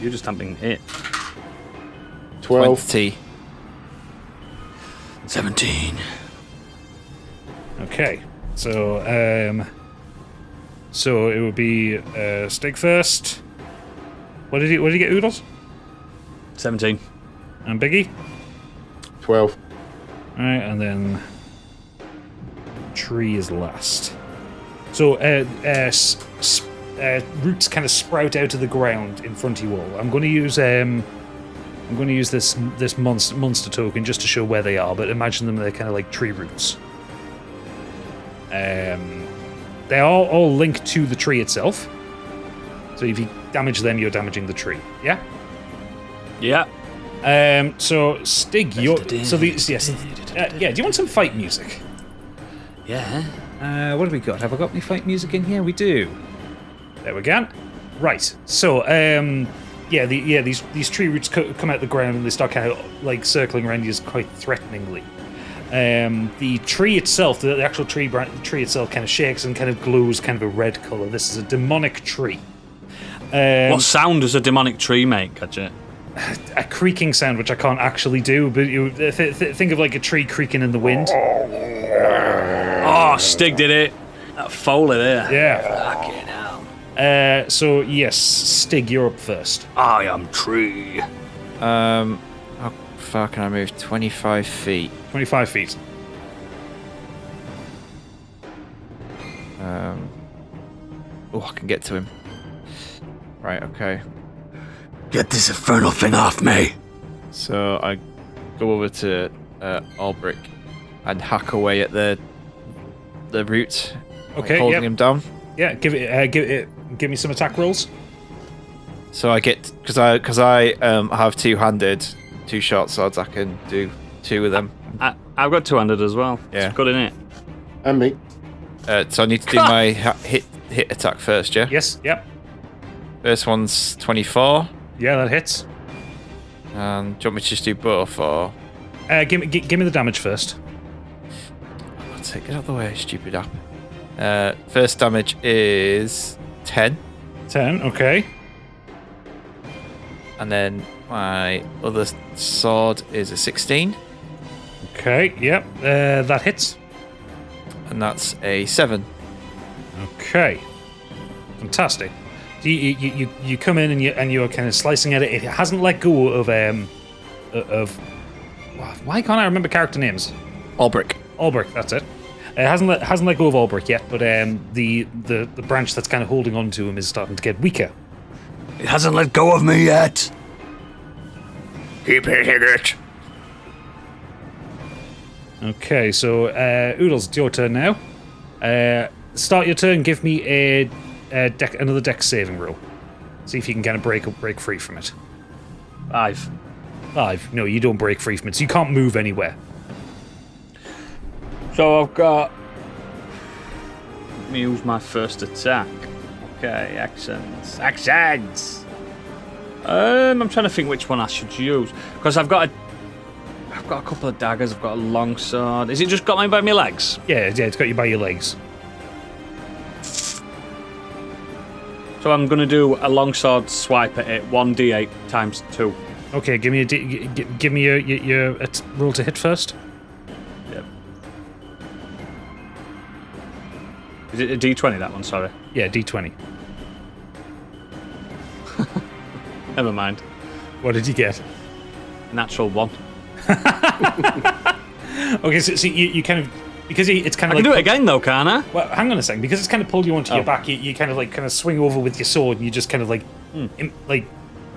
S3: You just haven't been hit.
S4: 12.
S5: 20.
S1: 17.
S2: Okay, so it would be Stig first. What did he get, Oodles?
S3: 17.
S2: And Biggie?
S4: 12.
S2: Alright, and then Tree is last. So roots kind of sprout out of the ground in front of you all. I'm going to use this monster token just to show where they are, but imagine them, they're kind of like tree roots. They are all linked to the tree itself. So if you damage them, you're damaging the tree. Yeah?
S3: Yeah.
S2: So Stig, do you want some fight music?
S1: Yeah.
S2: What have we got? Have I got any fight music in here? We do. There we go. Right. So, these tree roots come out the ground and they start kind of like circling around you quite threateningly. The tree itself, the actual tree itself, kind of shakes and kind of glows, kind of a red color. This is a demonic tree.
S3: What sound does a demonic tree make, Gadget?
S2: A creaking sound, which I can't actually do, but you think of like a tree creaking in the wind.
S3: Oh, Stig did it. That Foley there.
S2: Yeah.
S1: Fucking hell.
S2: So yes, Stig, you're up first.
S1: I am tree.
S5: How far can I move? 25 feet.
S2: 25 feet.
S5: I can get to him. Right, okay.
S1: Get this infernal thing off me.
S5: So I go over to Albrick and hack away at the root.
S2: Okay,
S5: holding him down.
S2: Yeah, give me some attack rolls.
S5: So I get because I have two-handed, two short swords. I can do two of them.
S3: I've got two-handed as well.
S5: Yeah.
S3: It's good, innit?
S4: And me.
S5: So I need to do my hit attack first. Yeah.
S2: Yes. Yep.
S5: First one's 24.
S2: Yeah, that hits.
S5: And do you want me to just do both or?
S2: Give me the damage first.
S5: Get out of the way, stupid app. First damage is 10.
S2: 10. Okay.
S5: And then my other sword is a 16.
S2: Okay. Yep. That hits.
S5: And that's a 7.
S2: Okay. Fantastic. You come in and you're kind of slicing at it. It hasn't let go of why can't I remember character names?
S5: Albrick.
S2: Albrick, that's it. It hasn't let go of Albrick yet, but the branch that's kind of holding on to him is starting to get weaker.
S1: It hasn't let go of me yet.
S6: Keep hitting it.
S2: Okay, so Oodles, it's your turn now. Start your turn. Give me another dex saving roll. See if you can kind of break free from it.
S3: 5.
S2: 5. No, you don't break free from it. So you can't move anywhere.
S3: So I've got... Let me use my first attack. Okay, actions. Actions! I'm trying to think which one I should use. Because I've got a couple of daggers, I've got a long sword. Is it just got me by my legs?
S2: Yeah, it's got you by your legs.
S3: So I'm going to do a longsword swipe at it, 1d8 times 2.
S2: Okay, give me your roll to hit first.
S3: Yep. Is it a d20, that one? Sorry.
S2: Yeah, d20.
S3: Never mind.
S2: What did you get?
S3: Natural 1.
S2: Okay, so you kind of, because it's kind
S3: I
S2: of
S3: can
S2: like...
S3: do it again, though, can't I?
S2: Well, hang on a second. Because it's kind of pulled you onto your back, you kind of swing over with your sword, and you just kind of like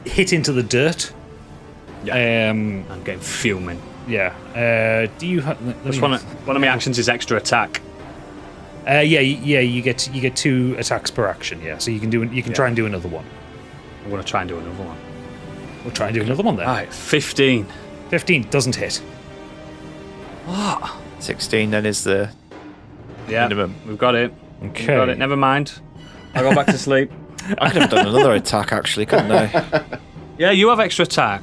S2: hit into the dirt.
S3: Yeah. I'm getting fuming.
S2: Yeah. Do you?
S3: One of my actions is extra attack.
S2: Yeah. You get 2 attacks per action. Yeah. So you can try and do another one.
S3: I'm going to try and do another one.
S2: We'll try and do another one then.
S3: All right, 15.
S2: 15 doesn't hit.
S3: What?
S5: 16 then is the minimum.
S3: We've got it.
S2: Okay.
S3: We've got it. Never mind. I'll go back to sleep.
S5: I could have done another attack actually, couldn't I?
S3: Yeah, you have extra attack.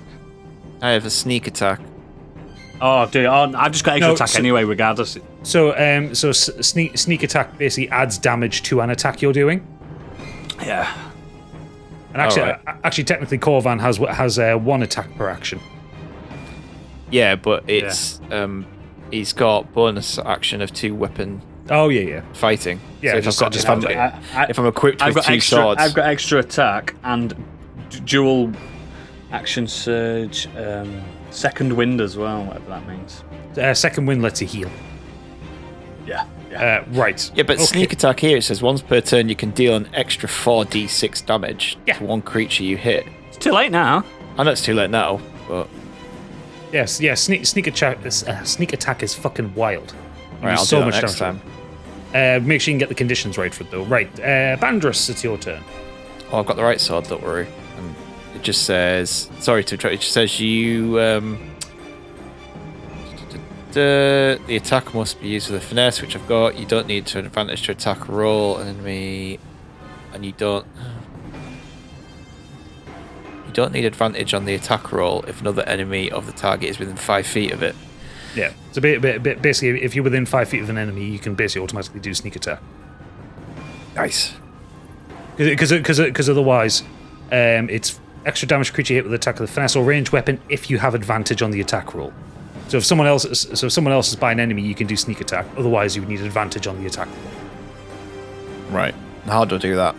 S5: I have a sneak attack.
S3: Oh, do you? Oh, I've just got extra attack anyway, regardless.
S2: So sneak attack basically adds damage to an attack you're doing.
S3: Yeah.
S2: And actually, technically, Corvan has 1 attack per action.
S5: Yeah, but it's he's got bonus action of 2 weapon.
S2: Oh yeah.
S5: Fighting.
S2: Yeah,
S5: so if I'm equipped with 2 swords,
S3: I've got extra attack and dual action surge, second wind as well, whatever that means.
S2: Second wind lets you heal.
S3: Yeah.
S2: Right.
S5: Yeah, but sneak attack here, it says once per turn you can deal an extra 4d6 damage to one creature you hit.
S3: It's too late now.
S5: I know it's too late now, but...
S2: Yes, sneak attack is fucking wild.
S5: Right, I'll do that next time.
S2: Make sure you can get the conditions right for it, though. Right, Bandrus, it's your turn.
S5: Oh, I've got the right sword, don't worry. And it just says... Sorry to interrupt, it just says you... the attack must be used with a finesse, which I've got. You don't need to advantage to attack roll an enemy, and you don't need advantage on the attack roll if another enemy of the target is within 5 feet of it.
S2: Yeah, so basically, if you're within 5 feet of an enemy, you can basically automatically do sneak attack.
S5: Nice.
S2: Because otherwise, it's extra damage creature hit with attack with a finesse or ranged weapon if you have advantage on the attack roll. So if someone else is by an enemy, you can do sneak attack. Otherwise, you would need advantage on the attack roll.
S5: Right. How do I do that?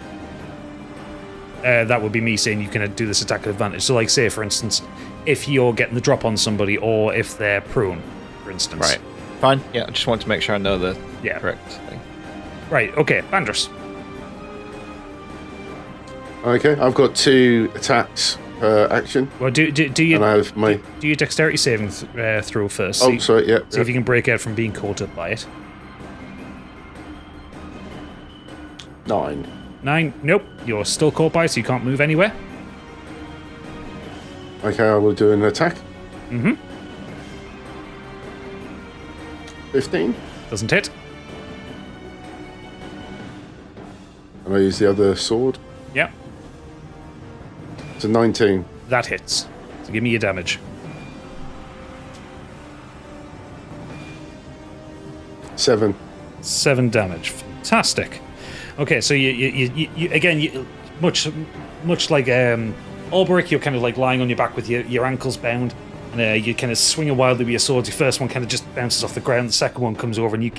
S2: That would be me saying you can do this attack with advantage. So, like, say for instance, if you're getting the drop on somebody, or if they're prone, for instance.
S5: Right. Fine. Yeah, I just want to make sure I know the correct thing.
S2: Right. Okay, Bandrus.
S4: Okay, I've got 2 attacks per action.
S2: Well, do you?
S4: And I have my...
S2: Do your dexterity saving throw first.
S4: Oh, sorry. Yeah.
S2: See if you can break out from being caught up by it.
S4: 9.
S2: 9. Nope. You're still caught by it, so you can't move anywhere.
S4: Okay, I will do an attack. 15.
S2: Doesn't hit.
S4: And I use the other sword.
S2: Yeah.
S4: It's a 19.
S2: That hits. So give me your damage.
S4: 7.
S2: 7 damage. Fantastic. Okay, so you again, much like Alberic, you're kind of like lying on your back with your ankles bound, and you kind of swing wildly with your swords. Your first one kind of just bounces off the ground. The second one comes over, and you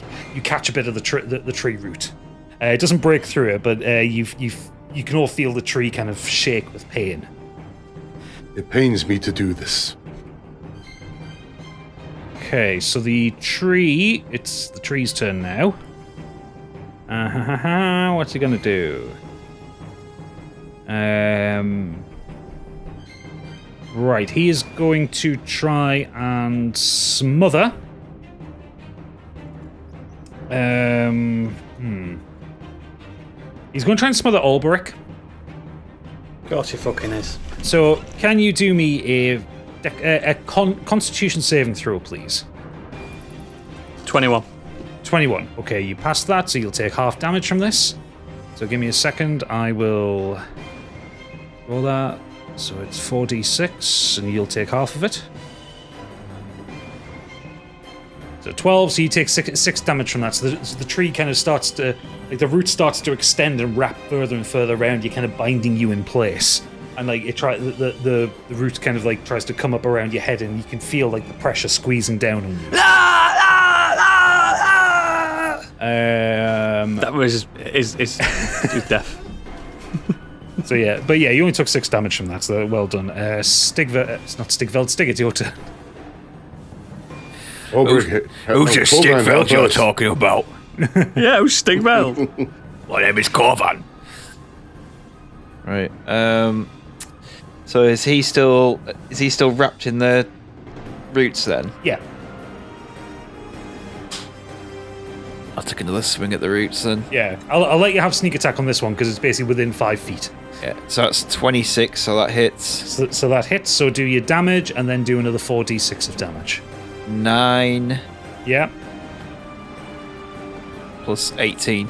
S2: catch a bit of the tree root. It doesn't break through it, but you can all feel the tree kind of shake with pain.
S4: It pains me to do this.
S2: Okay, so it's the tree's turn now. What's he gonna do? Right, he is going to try and smother. He's going to try and smother Alberic.
S3: Of course he fucking is.
S2: So, can you do me a Constitution saving throw, please?
S3: 21.
S2: 21. Okay, you passed that, so you'll take half damage from this. So give me a second. I will roll that. So it's 4d6, and you'll take half of it. So 12, so you take 6 damage from that. So the tree kind of starts to, like the root starts to extend and wrap further and further around you, kind of binding you in place. And like the root kind of like tries to come up around your head, and you can feel like the pressure squeezing down on you.
S3: That was is death.
S2: So yeah, but yeah, you only took 6 damage from that, so well done. Stigveld, it's not Stigveld, Stig, it's your turn.
S6: Who's this Stigveld you're talking about?
S3: Yeah, who's Stigveld?
S6: My name is Corvan.
S5: Right. So is he still wrapped in the roots then?
S2: Yeah.
S5: I'll take another swing at the roots then.
S2: Yeah, I'll let you have sneak attack on this one because it's basically within 5 feet.
S5: Yeah. So that's 26, so that hits.
S2: So that hits, so do your damage and then do another 4d6 of damage.
S5: 9
S2: Yeah.
S5: plus 18.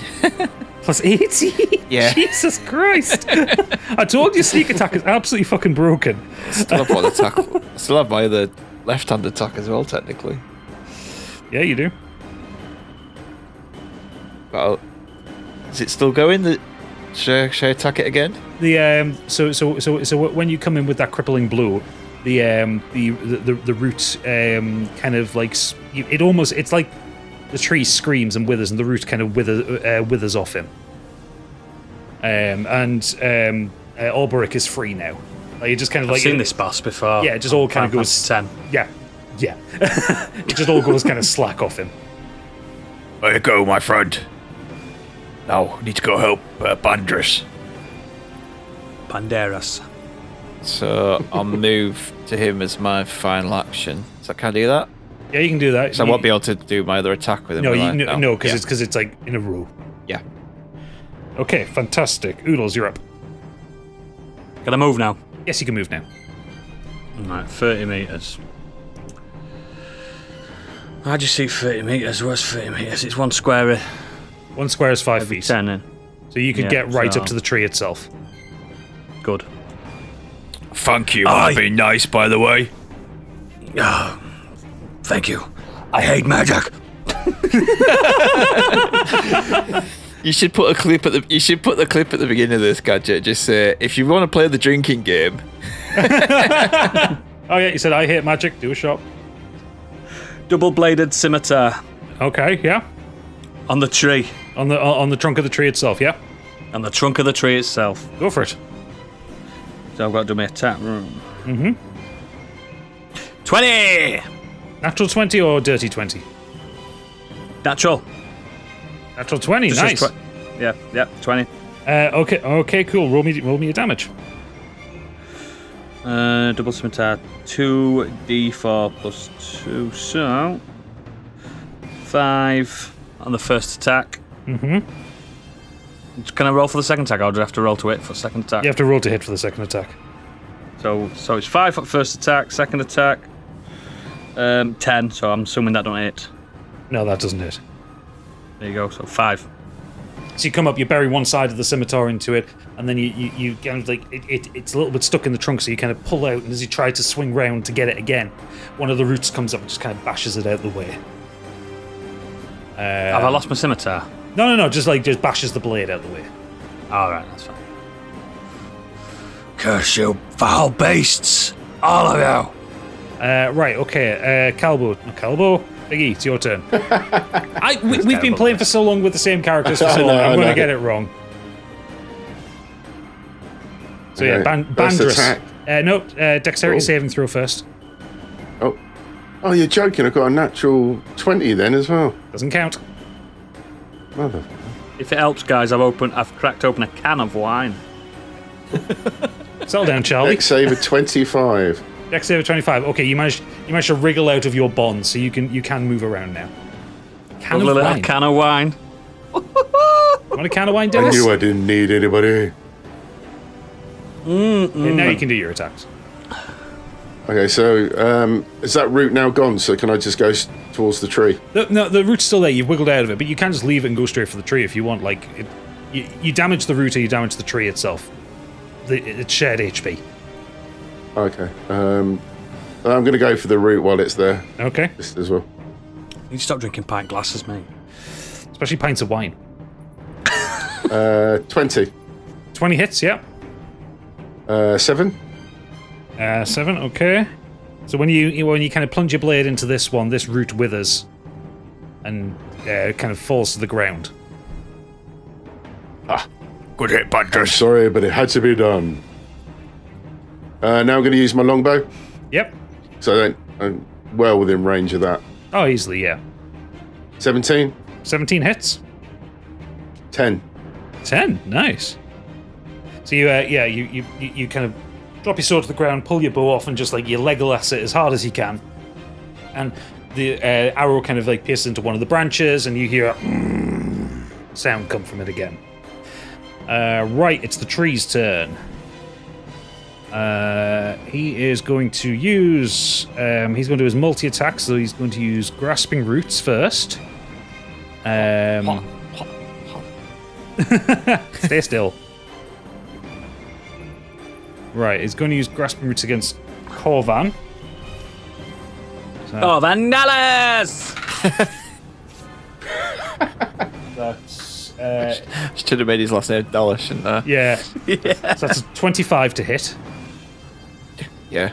S2: Plus 18?
S5: Yeah.
S2: Jesus Christ. I told you sneak attack is absolutely fucking broken.
S5: Still have one attack. Still have my other left-hand attack as well, technically.
S2: Yeah, you do.
S5: Well, is it still going? Should I attack it again?
S2: The so when you come in with that crippling blow, the root kind of like it's like the tree screams and withers, and the root kind of withers off him. Alberic is free now. Like, it just kind of
S3: I've seen this boss before.
S2: Yeah, it just all kind of goes
S3: 10.
S2: Yeah. It just all goes kind of slack off him.
S6: Where you go, my friend? Now, I need to go help Bandris.
S3: Banderas.
S5: So I'll move to him as my final action. So can I do that?
S2: Yeah, you can do that.
S5: So I won't be able to do my other attack with him.
S2: No,
S5: will I?
S2: no, because
S5: Yeah.
S2: it's like in a row.
S5: Yeah.
S2: Okay, fantastic. Oodles, you're up.
S3: Can I move now?
S2: Yes, you can move now.
S3: Right, 30 metres. How'd you see 30 metres? Where's 30 metres? It's 1 square.
S2: 1 square is 5 feet.
S3: 10 in.
S2: So you could
S3: Yeah,
S2: get right
S3: so-
S2: up to the tree itself.
S3: Good.
S6: Thank you for being nice, by the way.
S1: Thank you. I hate magic.
S5: You should put a clip at the. You should put the clip at the beginning of this, Gadget. Just say, if you want to play the drinking game.
S2: Oh yeah, you said I hate magic. Do a shot.
S3: Double-bladed scimitar
S2: Okay, yeah.
S3: on the tree.
S2: On the trunk of the tree itself, yeah.
S3: On the trunk of the tree itself.
S2: Go for it.
S3: So I've got to do my attack. 20!
S2: Natural 20 or dirty 20?
S3: Natural.
S2: Natural 20,
S3: Just
S2: nice.
S3: Yeah, 20.
S2: Okay, cool. Roll me your damage.
S3: Double scimitar, 2d4 plus 2, so 5 on the first attack.
S2: Mm-hmm.
S3: Can I roll for the second attack, or do I have to roll to hit for the second attack?
S2: You have to roll to hit for the second attack.
S3: So it's 5 for first attack, second attack, 10, so I'm assuming that don't hit.
S2: No, that doesn't hit.
S3: There you go, so 5.
S2: So you come up, you bury one side of the scimitar into it, and then you kind of like it's a little bit stuck in the trunk, so you kind of pull out, and as you try to swing round to get it again, one of the roots comes up and just kind of bashes it out of the way.
S3: Have I lost my scimitar?
S2: No, just bashes the blade out of the way.
S3: Alright, that's fine.
S1: Curse you, foul beasts. All of you.
S2: Right, okay. Calbo, Biggie, it's your turn. We've been playing for so long with the same characters for so long. I'm going to get it wrong. So yeah,
S4: First attack.
S2: Bandris. Dexterity saving throw first.
S4: Oh, you're joking. I've got a natural 20 then as well.
S2: Doesn't count.
S4: Mother.
S3: If it helps, guys, I've cracked open a can of wine.
S2: Settle down, Charlie.
S4: Dex save of 25.
S2: Dex save of 25. Okay, you managed to wriggle out of your bond, so you can move around now. Can
S3: Lovely
S2: of
S3: little
S2: wine.
S3: can of wine.
S2: Want a can of wine,
S4: I
S2: Dennis?
S4: knew I didn't need anybody.
S2: Yeah, now you can do your attacks.
S4: Okay, so is that route now gone? So can I just go towards the tree?
S2: No, the root's still there. You've wiggled out of it, but you can just leave it and go straight for the tree if you want. Like, you damage the root or you damage the tree itself. It's shared HP.
S4: Okay. I'm going to go for the route while it's there.
S2: Okay.
S4: Just as well.
S3: You need to stop drinking pint glasses, mate.
S2: Especially pints of wine.
S4: 20.
S2: 20 hits, yeah.
S4: 7.
S2: 7, okay. So when you kind of plunge your blade into this one, this root withers and kind of falls to the ground.
S6: Good hit,
S4: I'm
S6: Panthers.
S4: sorry, but it had to be done. Now I'm going to use my longbow,
S2: Yep.
S4: so I'm well within range of that.
S2: Oh, easily, yeah.
S4: 17,
S2: 17 hits.
S4: 10.
S2: 10. Nice. So you kind of drop your sword to the ground, pull your bow off, and just like you Legolas it as hard as you can. And the arrow kind of like pierces into one of the branches, and you hear a sound come from it again. Right, it's the tree's turn. He is going to use. He's going to do his multi-attack, so he's going to use Grasping Roots first. Stay still. Right, he's going to use Grasping Roots against Corvan.
S3: Oh, Vandalis!
S2: That's
S5: Should have made his last name Dallas, shouldn't I?
S2: yeah. So that's a 25 to hit.
S5: Yeah.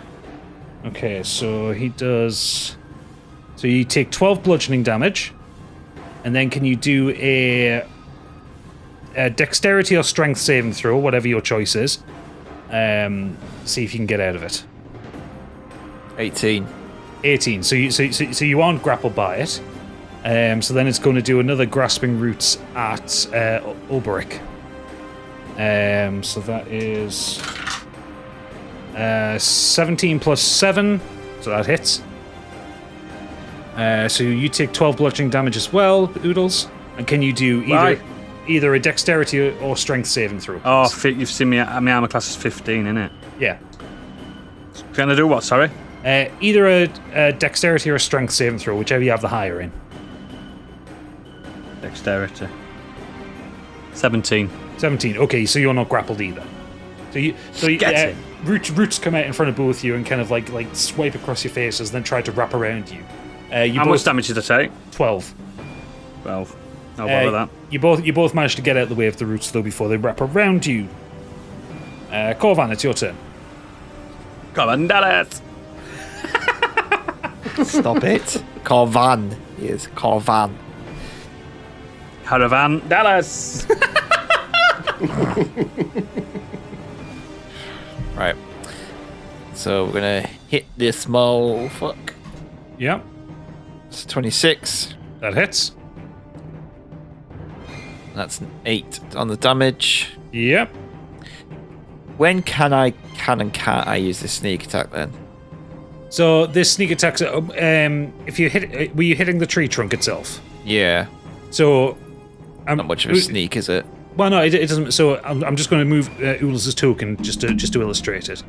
S2: Okay, so he does. So you take 12 bludgeoning damage, and then can you do a dexterity or strength saving throw, whatever your choice is? See if you can get out of it.
S5: 18.
S2: 18. So you aren't grappled by it. So then it's going to do another Grasping Roots at Ulberic. So that is 17 plus 7, so that hits. So you take 12 bludgeoning damage as well, Oodles. And can you do either a dexterity or strength saving throw?
S3: Oh, you've seen me. My armor class is 15, innit?
S2: Yeah.
S3: Can I do what? Sorry.
S2: Either a dexterity or a strength saving throw, whichever you have the higher in.
S3: Dexterity. 17.
S2: 17. Okay, so you're not grappled either.
S3: Get it.
S2: Roots come out in front of both you and kind of like swipe across your faces, then try to wrap around you.
S3: How much damage did I take?
S2: 12.
S3: 12. No bother that.
S2: You both managed to get out of the way of the roots though before they wrap around you. Corvan, it's your turn.
S3: Come on, Dallas!
S5: Stop it. Corvan. He is Corvan.
S3: Caravan, Dallas!
S5: Right. So we're going to hit this small fuck.
S2: Yeah,
S5: It's 26.
S2: that hits.
S5: That's an 8 on the damage.
S2: Yep.
S5: When can and can't I use this sneak attack then?
S2: So this sneak attack. If you hit, were you hitting the tree trunk itself?
S5: Yeah.
S2: So.
S5: Not much of a sneak, is it?
S2: Well, no, it doesn't. So I'm just going to move Oodles' token just to illustrate it.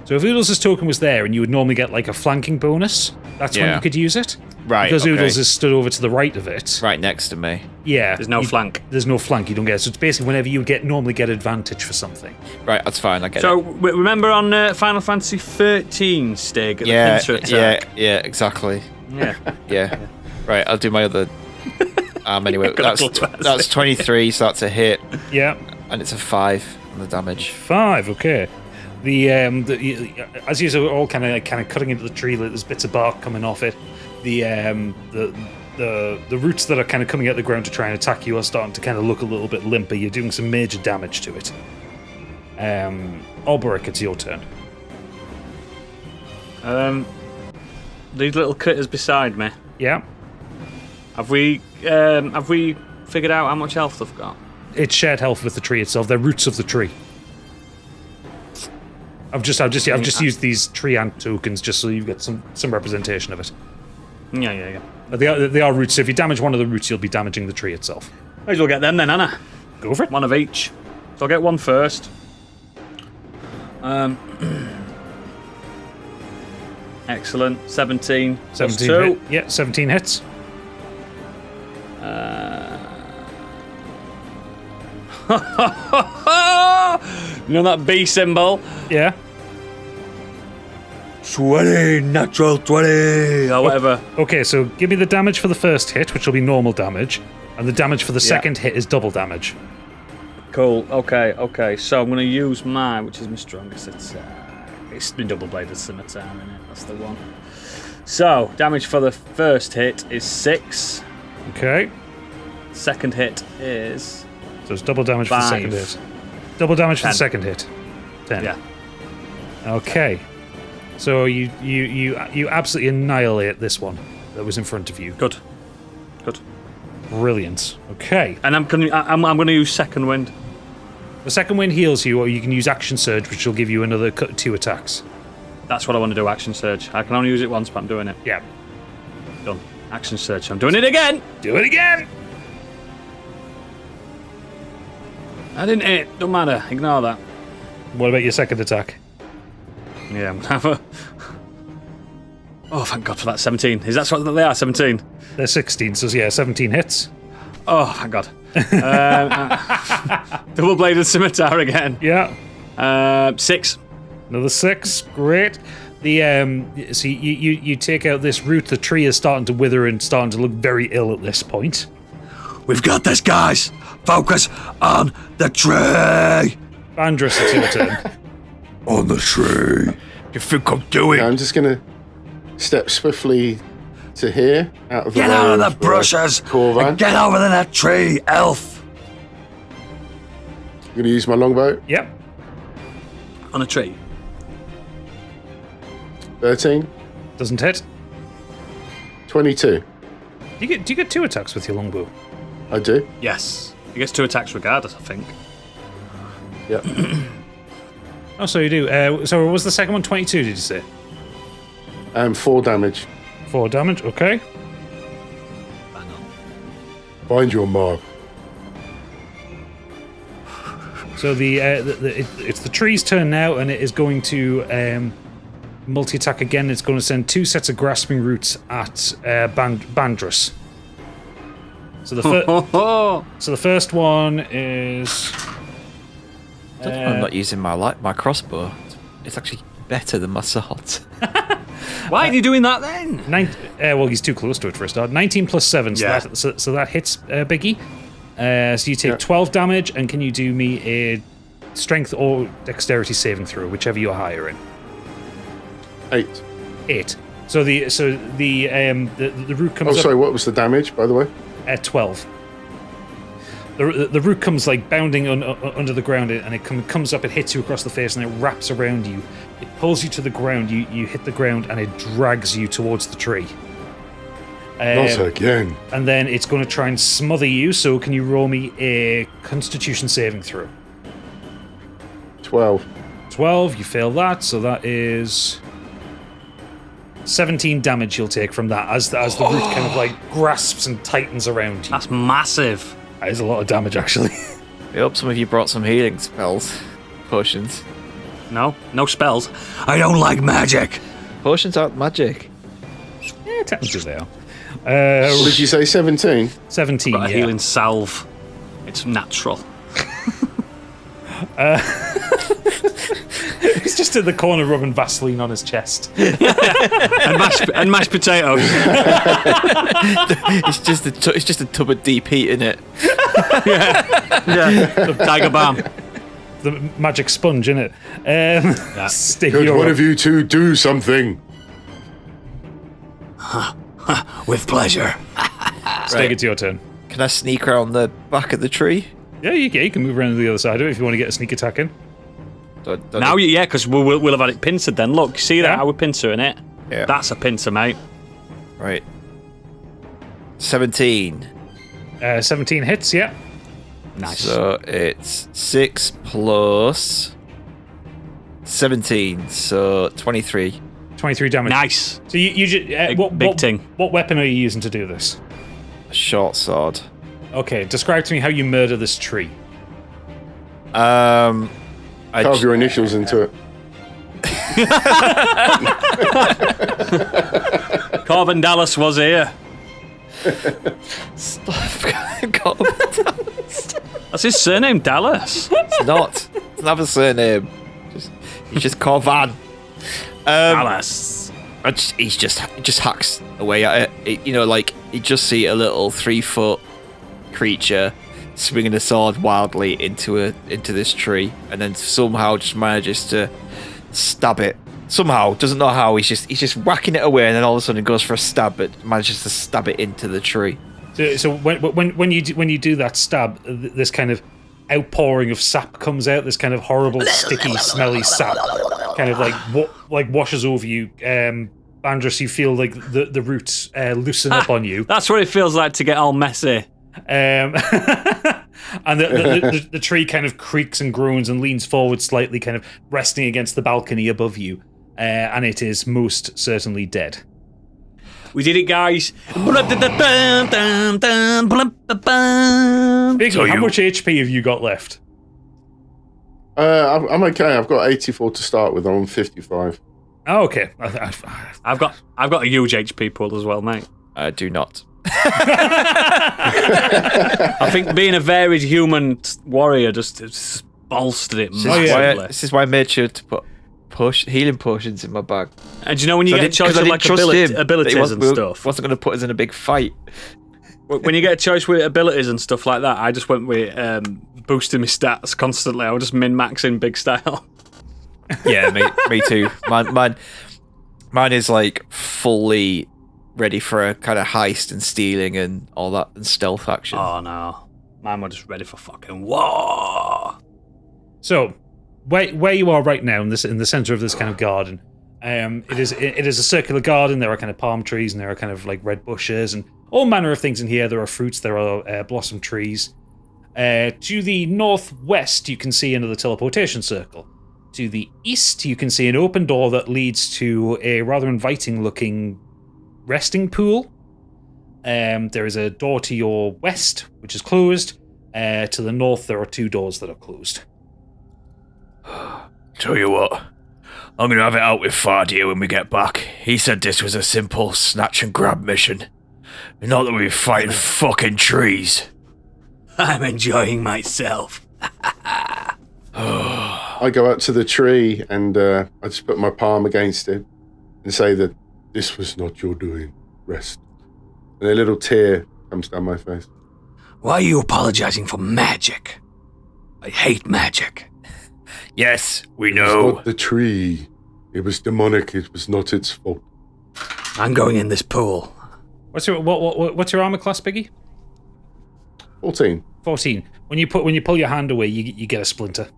S2: So if Oodles' token was there and you would normally get like a flanking bonus, that's when you could use it.
S5: Right.
S2: Because
S5: okay.
S2: Oodles is stood over to the right of it.
S5: Right next to me.
S2: Yeah.
S3: There's no flank.
S2: There's no flank. You don't get it. So it's basically whenever you normally get advantage for something.
S5: Right, that's fine. I get
S3: So,
S5: it.
S3: remember on Final Fantasy 13, Stig, at the pincer attack?
S5: Yeah, exactly.
S3: Yeah.
S5: Yeah. Right, I'll do my other arm anyway. That's 23, so that's a hit.
S2: Yeah.
S5: And it's a 5 on the damage.
S2: 5. Okay. As you're all kind of cutting into the tree, like there's bits of bark coming off it. The roots that are kind of coming out the ground to try and attack you are starting to kind of look a little bit limper. You're doing some major damage to it. Ulberic, it's your turn.
S3: These little critters beside me.
S2: Yeah.
S3: Have we figured out how much health they've got?
S2: It's shared health with the tree itself. They're roots of the tree. I've just used these tree ant tokens just so you've got some representation of it.
S3: Yeah.
S2: But they are roots. So if you damage one of the roots, you'll be damaging the tree itself.
S3: Might as well get them then, Anna.
S2: Go for it.
S3: One of each. So I'll get one first. Excellent. 17.
S2: 17
S3: 2.
S2: hit. Yeah, 17 hits.
S3: You know that B symbol?
S2: Yeah.
S3: 20, natural 20, or whatever.
S2: Okay, so give me the damage for the first hit, which will be normal damage, and the damage for the second hit is double damage.
S3: Cool. Okay. So I'm going to use mine, which is my strongest attack. It's been double-bladed scimitar, innit? That's the one. So damage for the first hit is 6.
S2: Okay.
S3: Second hit is
S2: So it's double damage for the
S3: 5.
S2: second hit. Double damage for
S3: 10.
S2: the second hit. 10.
S3: Yeah.
S2: Okay. So you absolutely annihilate this one that was in front of you.
S3: Good.
S2: Brilliant. Okay.
S3: And I'm gonna use second wind.
S2: The second wind heals you, or you can use action surge, which will give you another 2 attacks.
S3: That's what I want to do. Action surge. I can only use it once, but I'm doing it.
S2: Yeah.
S3: Done. Action surge. I'm doing it again.
S2: Do it again.
S3: I didn't hit. Don't matter. Ignore that.
S2: What about your second attack?
S3: Yeah, I'm gonna have a. Oh, thank God for that. 17. Is that what they are? 17.
S2: They're 16, so yeah, 17 hits.
S3: Oh, thank God. Double-bladed scimitar again.
S2: Yeah.
S3: 6.
S2: Another 6. Great. The so you take out this root. The tree is starting to wither and starting to look very ill at this point.
S1: We've got this, guys. Focus on the tree.
S2: Bandrus, it's your turn.
S1: On the tree.
S6: You think I'm doing?
S4: I'm just going to step swiftly to here, out of the
S1: Get
S4: way
S1: out of the
S4: of,
S1: brushes.
S4: Corvan.
S1: And get over to that tree, elf.
S4: I'm going to use my longbow.
S2: Yep.
S3: On a tree.
S4: 13,
S2: Doesn't hit.
S4: 22.
S2: Do you get 2 attacks with your longbow?
S4: I do.
S3: Yes. He gets 2 attacks regardless, I think.
S4: Yep.
S2: Oh, so you do. So what was the second one? 22, did you say?
S4: 4 damage.
S2: 4 damage. Okay.
S4: Find your mark.
S2: So it's the tree's turn now, and it is going to multi-attack again. It's going to send 2 sets of grasping roots at Bandrus. So the first one is.
S5: I don't know why I'm not using my crossbow. It's actually better than my sword.
S3: Why are you doing that then?
S2: Well, he's too close to it for a start. 19 plus 7,
S3: Yeah.
S2: so that hits Biggie. So you take 12 damage, and can you do me a strength or dexterity saving throw, whichever you're higher in?
S4: 8.
S2: 8. So the root comes
S4: Oh,
S2: up
S4: sorry, what was the damage, by the way?
S2: at 12. The root comes like bounding under the ground, and it comes up, it hits you across the face, and it wraps around you. It pulls you to the ground, you hit the ground, and it drags you towards the tree.
S4: Not again.
S2: And then it's going to try and smother you, so can you roll me a Constitution saving throw?
S4: 12.
S2: 12, you fail that, so that is 17 damage you'll take from that as the root kind of like grasps and tightens around you.
S3: That's massive.
S2: That is a lot of damage, actually.
S5: I hope some of you brought some healing spells. Potions.
S3: No spells.
S1: I don't like magic.
S5: Potions aren't magic.
S2: Yeah, technically they are.
S4: What did you say, 17?
S2: 17,
S3: Got a
S2: yeah.
S3: healing salve. It's natural.
S2: He's just in the corner rubbing Vaseline on his chest.
S3: and mashed potatoes.
S5: It's just a tub of deep heat in it.
S3: Yeah. Tiger balm.
S2: The magic sponge, innit? Stick
S4: Could
S2: your
S4: one of you two do something?
S1: With pleasure.
S2: Steg, it's your turn.
S5: Can I sneak around the back of the tree?
S2: Yeah, you can move around to the other side of it if you want to get a sneak attack in.
S3: Now, yeah, because we'll have had it pincered then. Look, see that?
S2: Yeah.
S3: How we're pincering it?
S5: Yeah.
S3: That's a pincer, mate.
S5: Right. 17.
S2: 17 hits, yeah.
S3: Nice.
S5: So it's 6 plus 17, so 23.
S2: 23 damage.
S3: Nice.
S2: So you just
S3: Big ting.
S2: What weapon are you using to do this?
S5: A short sword.
S2: Okay, describe to me how you murder this tree.
S4: Carve your initials into it.
S3: Corvin Dallas was here. That's his surname, Dallas.
S5: It's not. It's not a surname. He's just Corvan.
S3: Dallas.
S5: He just hacks away at it. You know, like you just see a little 3-foot creature swinging a sword wildly into this tree, and then somehow just manages to stab it. Somehow, doesn't know how. He's just whacking it away, and then all of a sudden goes for a stab, but manages to stab it into the tree.
S2: So when you do that stab, this kind of outpouring of sap comes out. This kind of horrible, sticky, smelly sap, kind of like washes over you. Bandrus, you feel like the roots loosen up on you.
S3: That's what it feels like to get all messy.
S2: And the tree kind of creaks and groans and leans forward slightly, kind of resting against the balcony above you. And it is most certainly dead.
S3: We did it, guys.
S2: Biggie, how much HP have you got left?
S4: I'm okay. I've got 84 to start with. I'm on 55.
S2: Oh, okay.
S3: I've got a huge HP pool as well, mate.
S5: I do not.
S3: I think being a varied human warrior just bolstered it massively.
S5: This is why I made sure to put healing potions in my bag.
S3: And do you know when you get a choice with like abilities and stuff?
S5: Wasn't going to put us in a big fight.
S3: When you get a choice with abilities and stuff like that, I just went with boosting my stats constantly. I was just min-maxing big style.
S5: Yeah, me too. Mine is like fully ready for a kind of heist and stealing and all that and stealth action.
S3: Oh no, mine was just ready for fucking war.
S2: So, where you are right now in the center of this kind of garden, it is a circular garden. There are kind of palm trees and there are kind of like red bushes and all manner of things in here. There are fruits. There are blossom trees. To the northwest, you can see another teleportation circle. To the east, you can see an open door that leads to a rather inviting-looking resting pool. There is a door to your west, which is closed. To the north, there are 2 doors that are closed.
S6: Tell you what, I'm going to have it out with Fardia when we get back. He said this was a simple snatch and grab mission. Not that we're fighting fucking trees.
S3: I'm enjoying myself.
S4: I go up to the tree and I just put my palm against it and say that this was not your doing. Rest. And a little tear comes down my face.
S3: Why are you apologizing for magic? I hate magic.
S6: Yes, we
S4: It
S6: know.
S4: was not the tree. It was demonic. It was not its fault.
S3: I'm going in this pool.
S2: What's your armor class, Biggie?
S4: 14.
S2: 14. When you pull your hand away, you get a splinter.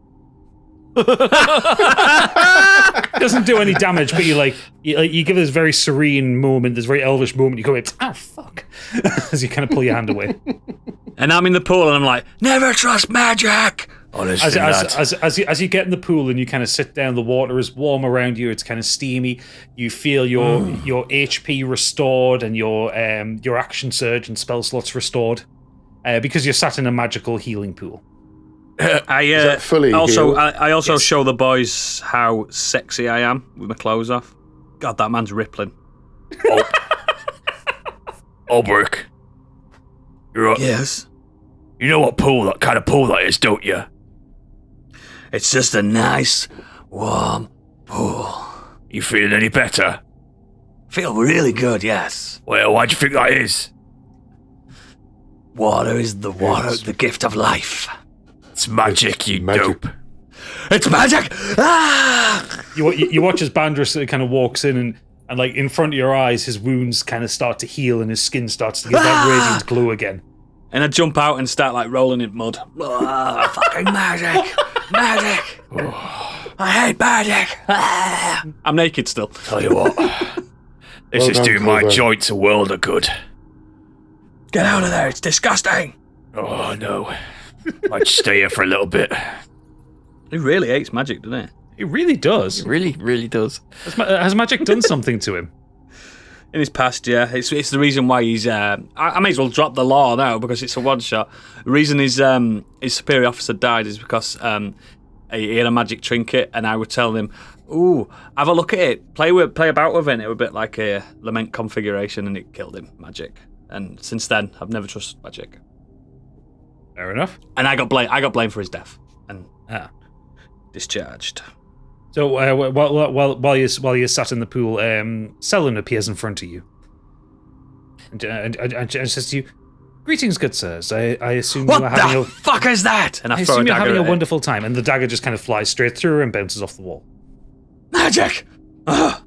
S2: Doesn't do any damage, but you give this very serene moment, this very elvish moment. You go, oh fuck, as you kind of pull your hand away.
S3: And I'm in the pool, and I'm like, never trust magic.
S6: Honestly,
S2: as you get in the pool and you kind of sit down, the water is warm around you. It's kind of steamy. You feel your HP restored and your action surge and spell slots restored because you're sat in a magical healing pool.
S3: I
S4: fully
S3: also
S2: Yes.
S3: show the boys how sexy I am with my clothes off. God, that man's rippling.
S6: Ulbrich. You're right.
S3: Yes.
S6: You know what kind of pool that is, don't you?
S3: It's just a nice, warm pool.
S6: You feeling any better?
S3: Feel really good, yes.
S6: Well, why do you think that is?
S3: Water is the water, the gift of life.
S6: It's magic, you
S4: magic.
S6: dope.
S3: It's magic! Ah!
S2: You watch as Bandrus kind of walks in and like in front of your eyes, his wounds kind of start to heal and his skin starts to get that radiant glow again.
S3: And I jump out and start like rolling in mud. Ah, fucking magic! Magic! I hate magic! Ah! I'm naked still.
S6: Tell you what, this
S4: Well
S6: is
S4: done,
S6: doing my
S4: Clover.
S6: joints a world of good.
S3: Get out of there, it's disgusting!
S6: Oh no, I'd stay here for a little bit.
S3: He really hates magic, doesn't he?
S2: It really does.
S5: It really, really does.
S2: Has magic done something to him?
S3: In his past, yeah. It's the reason why he's... I may as well drop the law now because it's a one-shot. The reason his superior officer died is because he had a magic trinket and I would tell him, ooh, have a look at it. Play about with it. And it was a bit like a lament configuration and it killed him, magic. And since then, I've never trusted magic.
S2: Fair enough.
S3: And I got blamed for his death and discharged.
S2: So while you're sat in the pool, Selin appears in front of you and says to you, "Greetings, good sirs. I assume
S3: What
S2: you are having
S3: the fuck is that? And I
S2: I
S3: throw a
S2: assume you're
S3: dagger
S2: having a
S3: at it.
S2: wonderful time." And the dagger just kind of flies straight through her and bounces off the wall.
S3: Magic!
S6: I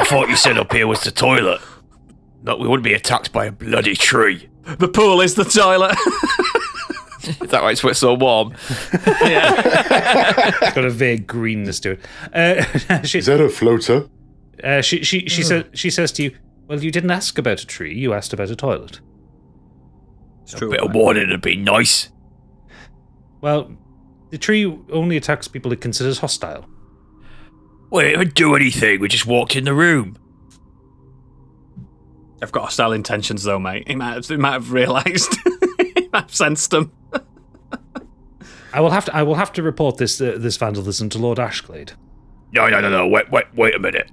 S6: thought you said up here was the toilet. That we wouldn't be attacked by a bloody tree.
S3: The pool is the toilet.
S5: Is that why it's so warm?
S2: It's got a vague greenness to it.
S4: Is that a floater?
S2: She says to you, well, you didn't ask about a tree, you asked about a toilet.
S3: It's
S6: A
S3: true.
S6: bit of warning would be nice.
S2: Well, the tree only attacks people it considers hostile.
S6: We didn't do anything. We just walked in the room.
S3: I've got hostile intentions, though, mate. He might have realised. He might have sensed them.
S2: I will have to report this vandalism to Lord Ashglade.
S6: No. Wait a minute.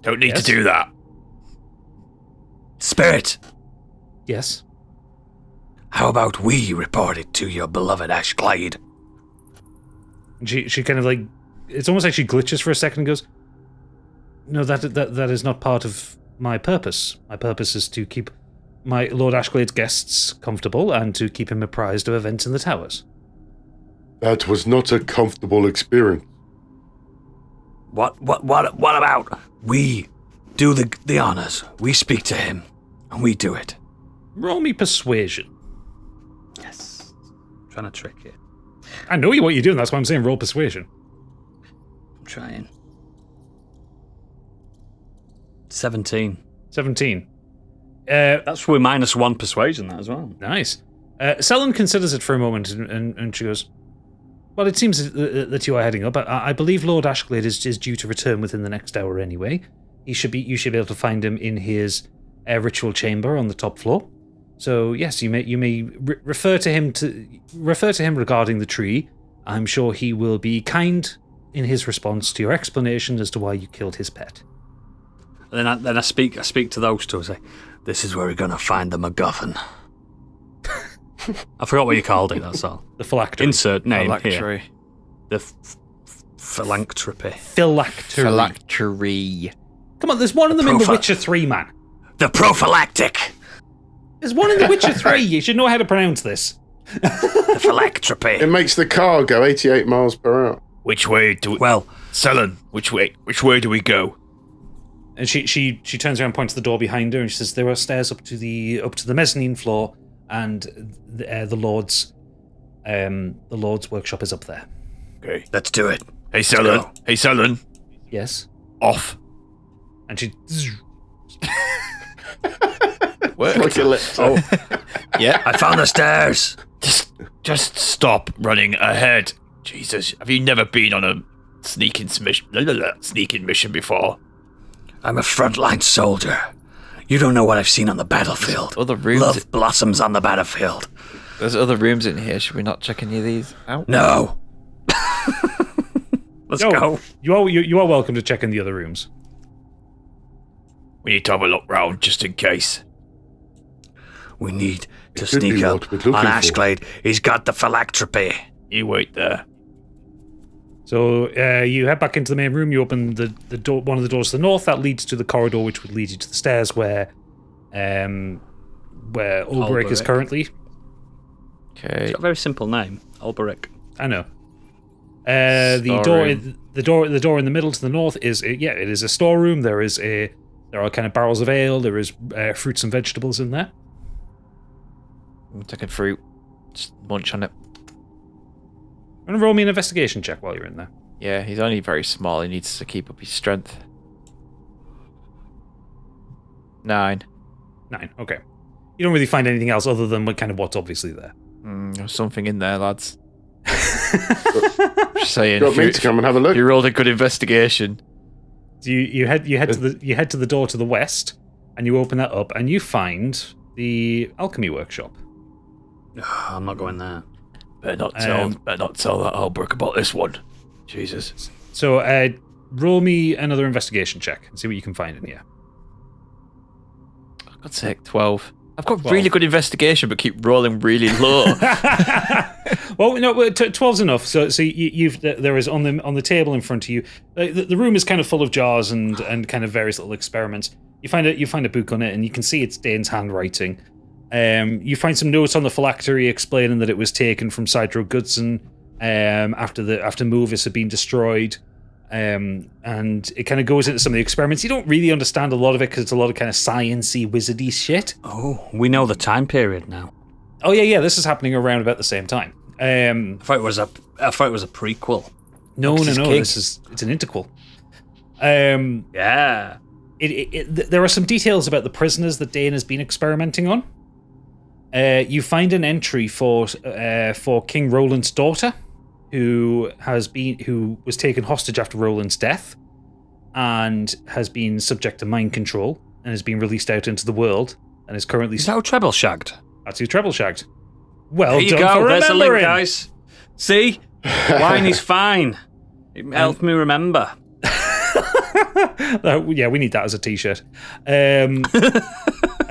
S6: Don't need
S2: Yes?
S6: to do that.
S3: Spirit,
S2: Yes.
S3: how about we report it to your beloved Ashglade?
S2: And she kind of like, it's almost like she glitches for a second and goes, no, that is not part of my purpose. My purpose is to keep my Lord Ashglade's guests comfortable and to keep him apprised of events in the towers.
S4: That was not a comfortable experience.
S3: What about we do the honours? We speak to him, and we do it.
S2: Roll me persuasion.
S3: Yes. I'm trying to trick you.
S2: I know what you're doing, that's why I'm saying roll persuasion.
S3: I'm trying. 17.
S2: 17.
S3: That's with -1 persuasion, that as well.
S2: Nice. Selin considers it for a moment and she goes, well, it seems that you are heading up. I believe Lord Ashglade is due to return within the next hour anyway. You should be able to find him in his ritual chamber on the top floor. So yes, you may refer to him regarding the tree. I'm sure he will be kind in his response to your explanation as to why you killed his pet.
S3: Then I speak to those two and say, this is where we're going to find the MacGuffin. I forgot what you called it, that's all.
S2: The phylactery.
S3: Insert name here.
S5: Phylactery.
S3: The philanthropy.
S5: Phylactery.
S2: Come on, there's one of them in The Witcher 3, man.
S3: The prophylactic.
S2: There's one in The Witcher 3. You should know how to pronounce this.
S3: The philanthropy.
S4: It makes the car go 88 miles per hour.
S6: Which way do we...
S3: Well,
S6: Selin, which way do we go?
S2: And she turns around, points to the door behind her, and she says, "There are stairs up to the mezzanine floor, and the Lord's workshop is up there."
S6: Okay.
S3: let's do it.
S6: Hey,
S3: Let's
S6: Selin.
S3: go.
S6: Hey, Selin.
S2: Yes,
S6: Off.
S2: and she.
S4: Like Ellipto.
S5: Yeah.
S3: I found the stairs.
S6: Just stop running ahead. Jesus, have you never been on a sneaking mission before?
S3: I'm a frontline soldier. You don't know what I've seen on the battlefield.
S5: Other rooms.
S3: Love blossoms on the battlefield.
S5: There's other rooms in here. Should we not check any of these out?
S3: No. Let's go.
S2: You are welcome to check in the other rooms.
S6: We need to have a look round just in case.
S3: We need to
S4: It could be
S3: sneak
S4: what
S3: up
S4: we're
S3: on
S4: looking for.
S3: Ashglade. He's got the philanthropy.
S6: You wait there.
S2: So you head back into the main room. You open the door, one of the doors to the north that leads to the corridor, which would lead you to the stairs where Ulbrich is
S3: Ulbrich.
S2: currently.
S5: Okay.
S3: It's got a very simple name. Alberic.
S2: I know. The door in the middle to the north is it is a storeroom. There are kind of barrels of ale. There is fruits and vegetables in there.
S5: I'm taking fruit. Just munch on it.
S2: And roll me an investigation check while you're in there.
S5: Yeah, he's only very small. He needs to keep up his strength. 9.
S2: 9. Okay. You don't really find anything else other than what's obviously there.
S5: There's something in there, lads. Just saying.
S4: Got me to come and have a look.
S5: You rolled a good investigation.
S2: So you head to the door to the west, and you open that up, and you find the alchemy workshop.
S3: I'm not going there.
S6: Better not tell that Albrecht about this one. Jesus.
S2: So roll me another investigation check and see what you can find in here.
S5: For God's sake, 12. I've got
S2: 12.
S5: really good investigation, but keep rolling really low.
S2: Well, no, 12's enough. So there is on the table in front of you. The room is kind of full of jars and kind of various little experiments. You find a book on it, and you can see it's Dain's handwriting. You find some notes on the phylactery explaining that it was taken from Sidro Goodson after Movis had been destroyed. And it kind of goes into some of the experiments. You don't really understand a lot of it because it's a lot of kind of science-y, wizardy shit.
S3: Oh, we know the time period now.
S2: Oh yeah. This is happening around about the same time.
S3: I thought it was a prequel.
S2: No.
S5: king.
S2: It's an interquel.
S3: Yeah.
S2: There are some details about the prisoners that Dain has been experimenting on. You find an entry for King Roland's daughter, who was taken hostage after Roland's death, and has been subject to mind control and has been released out into the world and is currently.
S3: Is that who treble shagged?
S2: That's who treble shagged. Well
S3: There you
S2: done
S3: go.
S2: for
S3: There's a link,
S2: remembering.
S3: guys. See, wine is fine. It helped me remember.
S2: Yeah, we need that as a t-shirt. And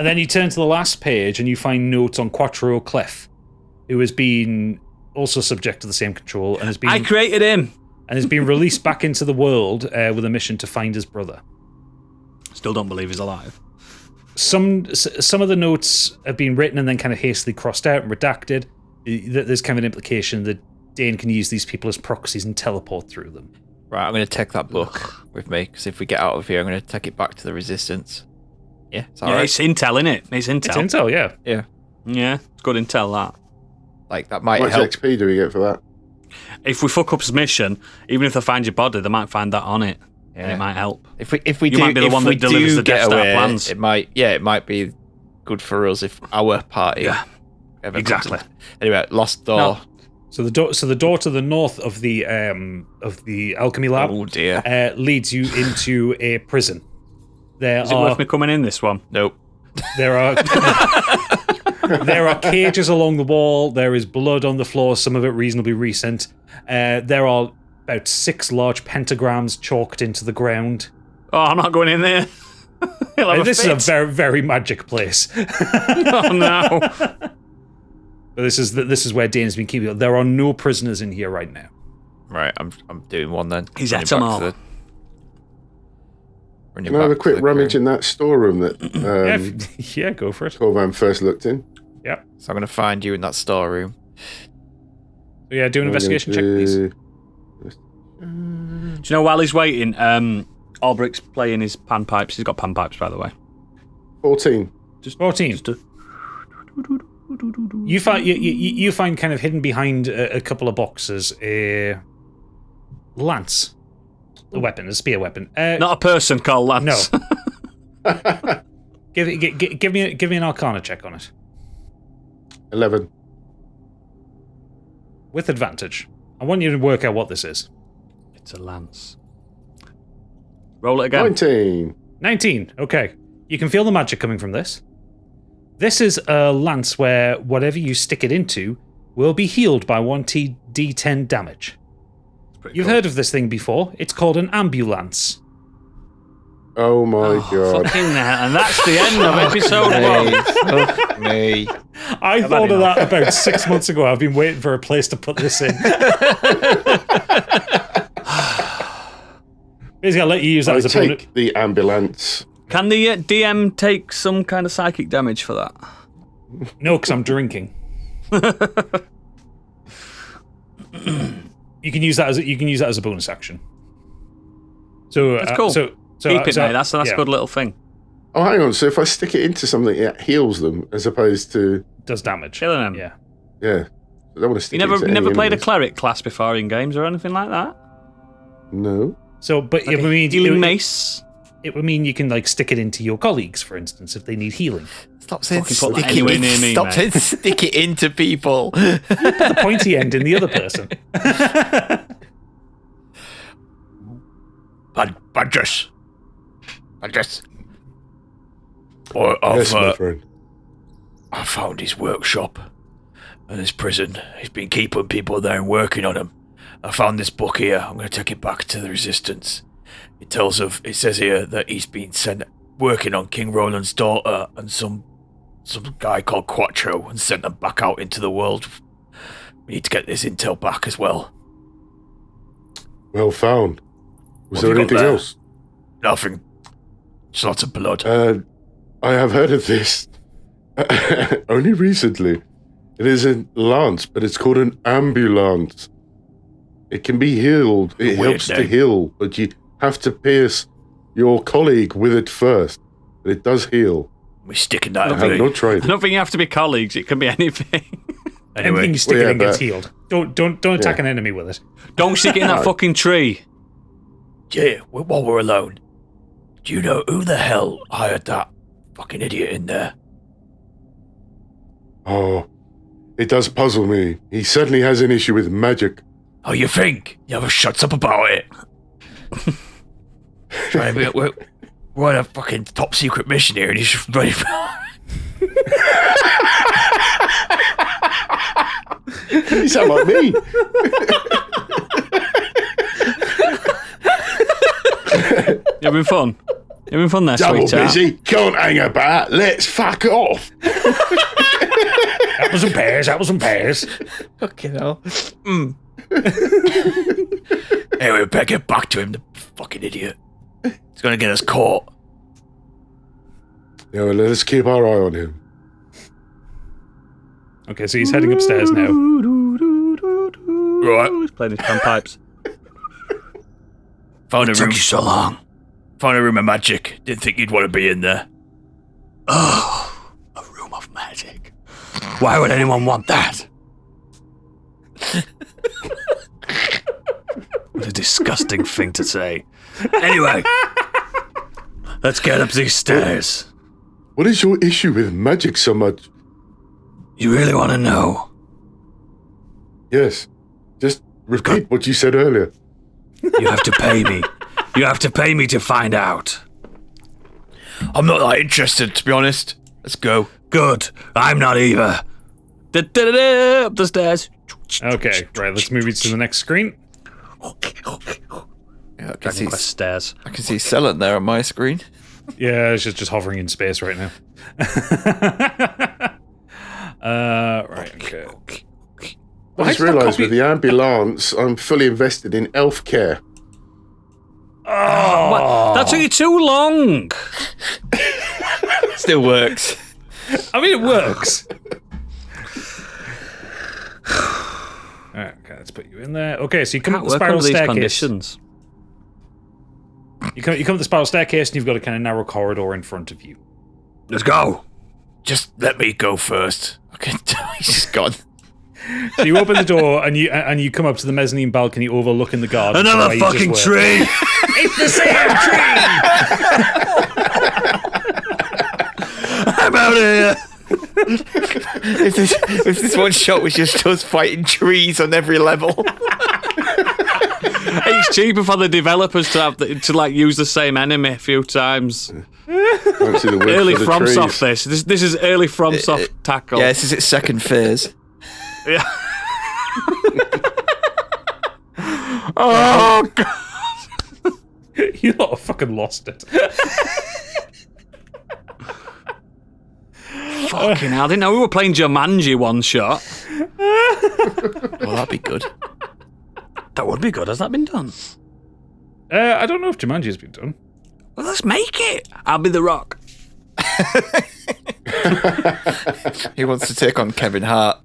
S2: then you turn to the last page and you find notes on Quattro Clef, who has been also subject to the same control and has been
S3: I created him.
S2: released back into the world with a mission to find his brother.
S3: Still don't believe he's alive.
S2: Some of the notes have been written and then kind of hastily crossed out and redacted. There's kind of an implication that Dain can use these people as proxies and teleport through them.
S5: Right, I'm going to take that book with me, because if we get out of here, I'm going to take it back to the Resistance. Yeah, it's alright.
S3: It's intel, innit? It's intel.
S2: It's intel, yeah.
S5: Yeah,
S3: Yeah, it's good intel, that.
S5: like that might
S4: How much
S5: help.
S4: XP do we get for that?
S3: If we fuck up his mission, even if they find your body, they might find that on it, and
S5: Yeah.
S3: it might help.
S5: If we
S3: You might be the one that delivers the Death
S5: get
S3: Star
S5: away,
S3: plans.
S5: it might be good for us if our party.
S3: Yeah,
S5: ever
S3: exactly.
S5: comes in. Anyway, lost door.
S3: No.
S2: So the door to the north of the alchemy lab
S5: Oh dear.
S2: leads you into a prison.
S3: Is it worth me coming in this one?
S5: Nope.
S2: There are cages along the wall. There is blood on the floor, some of it reasonably recent. There are about 6 large pentagrams chalked into the ground.
S3: Oh, I'm not going in there. He'll have a
S2: This
S3: fit.
S2: is a very, very magic place.
S3: Oh no.
S2: But this is where Dain's been keeping it. There are no prisoners in here right now.
S5: Right, I'm doing one then.
S3: He's
S5: Running
S3: at 'em
S5: back
S3: all.
S5: to the- running
S4: Can I have a
S5: back to
S4: quick
S5: the
S4: rummage
S5: crew.
S4: in that storeroom that
S2: Yeah, go for it.
S4: Corvan first looked in?
S2: Yeah.
S5: So I'm going to find you in that storeroom.
S2: So yeah, do an
S4: I'm
S2: investigation check,
S4: gonna
S2: please.
S4: do-
S3: Do you know, while he's waiting, Albric's playing his panpipes. He's got panpipes, by the way.
S4: 14.
S2: 14. You find kind of hidden behind a couple of boxes a lance, a weapon, a spear weapon.
S3: Not a person called Lance.
S2: No. Give me an Arcana check on it
S4: 11.
S2: with advantage. I want you to work out what this is.
S3: It's a lance. Roll it again.
S4: 19.
S2: 19. Okay, you can feel the magic coming from this. This is a lance where whatever you stick it into will be healed by 1d10 damage. You've heard of this thing before. It's called an ambulance.
S4: Oh my god.
S3: Fucking hell. And that's the end of episode 1.
S5: Fuck me.
S2: I thought of that about 6 months ago. I've been waiting for a place to put this in. Basically, I'll let you use that
S4: I
S2: as a bonus.
S4: take the ambulance.
S3: Can the DM take some kind of psychic damage for that?
S2: No, because I'm drinking. You can use that as a bonus action. So
S3: That's cool.
S2: So
S3: Keep it, mate. That's a
S2: yeah,
S3: good little thing.
S4: Oh, hang on. So if I stick it into something, it heals them as opposed to.
S2: does damage.
S3: Killing them.
S2: Yeah.
S4: Yeah. I don't want to stick
S3: You
S4: it into
S3: never
S4: any
S3: played a
S4: enemies.
S3: cleric class before in games or anything like that?
S4: No.
S2: So, but it would mean
S3: Healing mace?
S2: it would mean you can like stick it into your colleagues, for instance, if they need healing.
S5: Stop saying
S3: Fucking put that
S5: stick
S3: anywhere
S5: it.
S3: near me,
S5: Stop
S3: mate.
S5: saying stick it into people.
S2: The pointy end in the other person.
S6: Badgers. Badgers.
S4: Yes, my friend.
S6: I found his workshop and his prison. He's been keeping people there and working on them. I found this book here. I'm going to take it back to the Resistance. It says here that he's been sent working on King Roland's daughter and some guy called Quattro and sent them back out into the world. We need to get this intel back as well.
S4: Well found. Was
S6: What have
S4: there
S6: you got
S4: anything
S6: there?
S4: else?
S6: Nothing. Just lots of blood.
S4: I have heard of this. Only recently. It is a lance, but it's called an ambulance. It can be healed. It
S6: Weird
S4: helps to
S6: name.
S4: heal, but you have to pierce your colleague with it first. But it does heal.
S6: We sticking that
S4: I have not tried.
S3: I don't think you have to be colleagues. It can be anything.
S2: Anything you stick it in gets
S4: but-
S2: healed. Don't attack an enemy with it.
S3: Don't stick it in that fucking tree.
S6: Yeah, while we're alone, do you know who the hell hired that fucking idiot in there?
S4: Oh, it does puzzle me. He certainly has an issue with magic.
S6: Oh, you think? You ever shuts up about it? We're on a fucking top secret mission here, and he's just running.
S4: You sound like me.
S3: You having fun? You having fun there,
S4: Double
S3: sweetheart?
S4: busy. Can't hang about. Let's fuck off.
S2: Apples and pears, apples and pears.
S5: Fucking hell.
S6: Anyway, we better get back to him, the fucking idiot. He's gonna get us caught.
S4: Yeah, well, let us keep our eye on him.
S2: Okay, so he's heading upstairs now.
S6: Right.
S3: He's playing his panpipes.
S6: Found a room.
S3: Took you so long.
S6: Found a room of magic. Didn't think you'd want to be in there.
S3: Oh, a room of magic. Why would anyone want that? What a disgusting thing to say. Anyway, let's get up these stairs.
S4: What is your issue with magic so much?
S3: You really want to know?
S4: Yes. Just repeat what you said earlier.
S3: You have to pay me. You have to pay me to find out.
S6: I'm not that interested, to be honest. Let's go.
S3: Good. I'm not either. Da-da-da-da, up the stairs.
S2: Okay, right, let's move you to the next screen.
S5: Yeah, I can
S3: Dragon
S5: see,
S3: Quest stairs.
S5: I can see Celant there on my screen.
S2: Yeah, she's just hovering in space right now. Right, okay.
S4: I just realised with the ambulance, I'm fully invested in elf care.
S3: What? That took you too long.
S5: Still works.
S2: I mean, it works. Alright, okay, let's put you in there. Okay, so you come up
S3: Can't
S2: the
S3: work
S2: spiral
S3: under these
S2: staircase.
S3: conditions.
S2: You come up the spiral staircase, and you've got a kind of narrow corridor in front of you.
S3: Let's go.
S6: Just let me go first.
S5: Okay, he's just gone.
S2: So you open the door, and you come up to the mezzanine balcony overlooking the garden.
S3: Another
S2: where you just
S3: fucking
S2: were.
S3: tree.
S2: It's the same tree.
S3: I'm out of here.
S5: if this one shot was just us fighting trees on every level.
S3: It's cheaper for the developers to have to use the same enemy a few times.
S4: Fancy the wood
S3: Early
S4: for the
S3: FromSoft.
S4: trees.
S3: This is early FromSoft tackle.
S5: Yeah, this is its second phase.
S3: Yeah. Oh god.
S2: You lot have fucking lost it.
S3: Fucking hell! I didn't know we were playing Jumanji one shot.
S5: Well, that'd be good.
S3: That would be good. Has that been done?
S2: I don't know if Jumanji's been done.
S3: Well, let's make it. I'll be the Rock.
S5: He wants to take on Kevin Hart.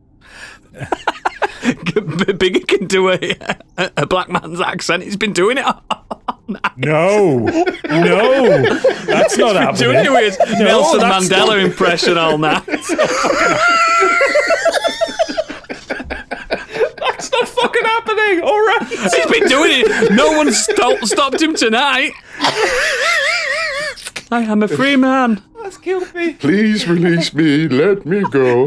S3: Biggie can do a black man's accent. He's been doing it.
S2: No, that's not happening.
S3: Doing it with his Nelson
S2: that's
S3: Mandela impression all night.
S2: That's not fucking happening. All right.
S3: He's been doing it. No one stopped him tonight. I am a free man.
S2: That's killed me.
S4: Please release me. Let me go.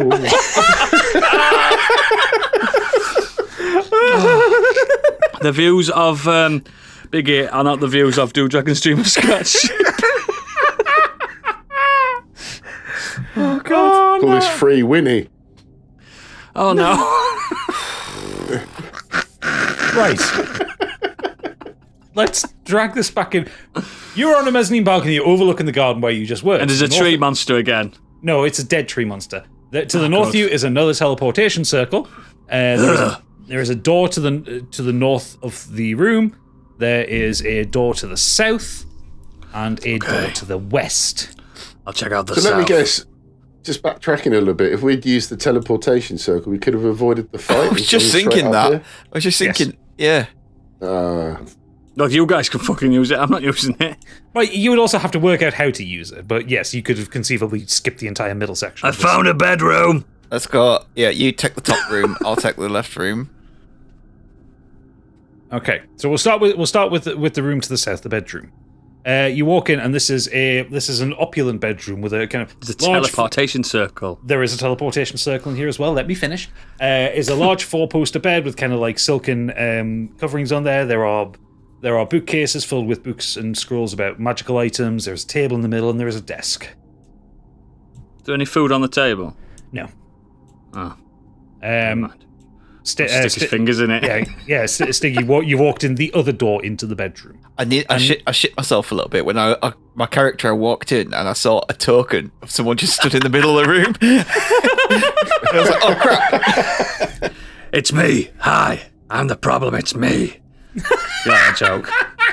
S3: The views of Biggie are not the views of Do Dragon Streamer Scratch.
S2: Oh god.
S4: Call this Free Winnie.
S3: Oh no.
S2: Right. Let's drag this back in. You're on a mezzanine balcony overlooking the garden where you just were.
S3: And there's a tree monster again.
S2: No, it's a dead tree monster. To the north of you is another teleportation circle. There is a door to the north of the room. There is a door to the south, and a door to the west.
S3: I'll check out the
S4: So
S3: south.
S4: let me guess. Just backtracking a little bit. If we'd used the teleportation circle, we could have avoided the fight.
S5: I was just thinking that. I was just
S2: Yes.
S5: thinking, yeah.
S3: Look, you guys can fucking use it. I'm not using it.
S2: Right, you would also have to work out how to use it, but yes, you could have conceivably skipped the entire middle section.
S1: I found a bedroom.
S5: Let's go. Yeah, you take the top room. I'll take the left room.
S2: Okay, so we'll start with the room to the south, the bedroom. You walk in, and this is an opulent bedroom with a kind of
S3: There's a teleportation circle.
S2: There is a teleportation circle in here as well. Let me finish. Is a large four-poster bed with kind of like silken coverings on there. There are bookcases filled with books and scrolls about magical items. There's a table in the middle, and there is a desk.
S3: Is there any food on the table?
S2: No.
S3: Oh. Stick his
S2: Sti-
S3: fingers in it.
S2: yeah. Stiggy, you walked in the other door into the bedroom.
S5: I shit myself a little bit when my character I walked in and I saw a token of someone just stood in the middle of the room. I was like, oh crap!
S1: It's me. Hi. I'm the problem. It's me.
S3: Yeah, a joke.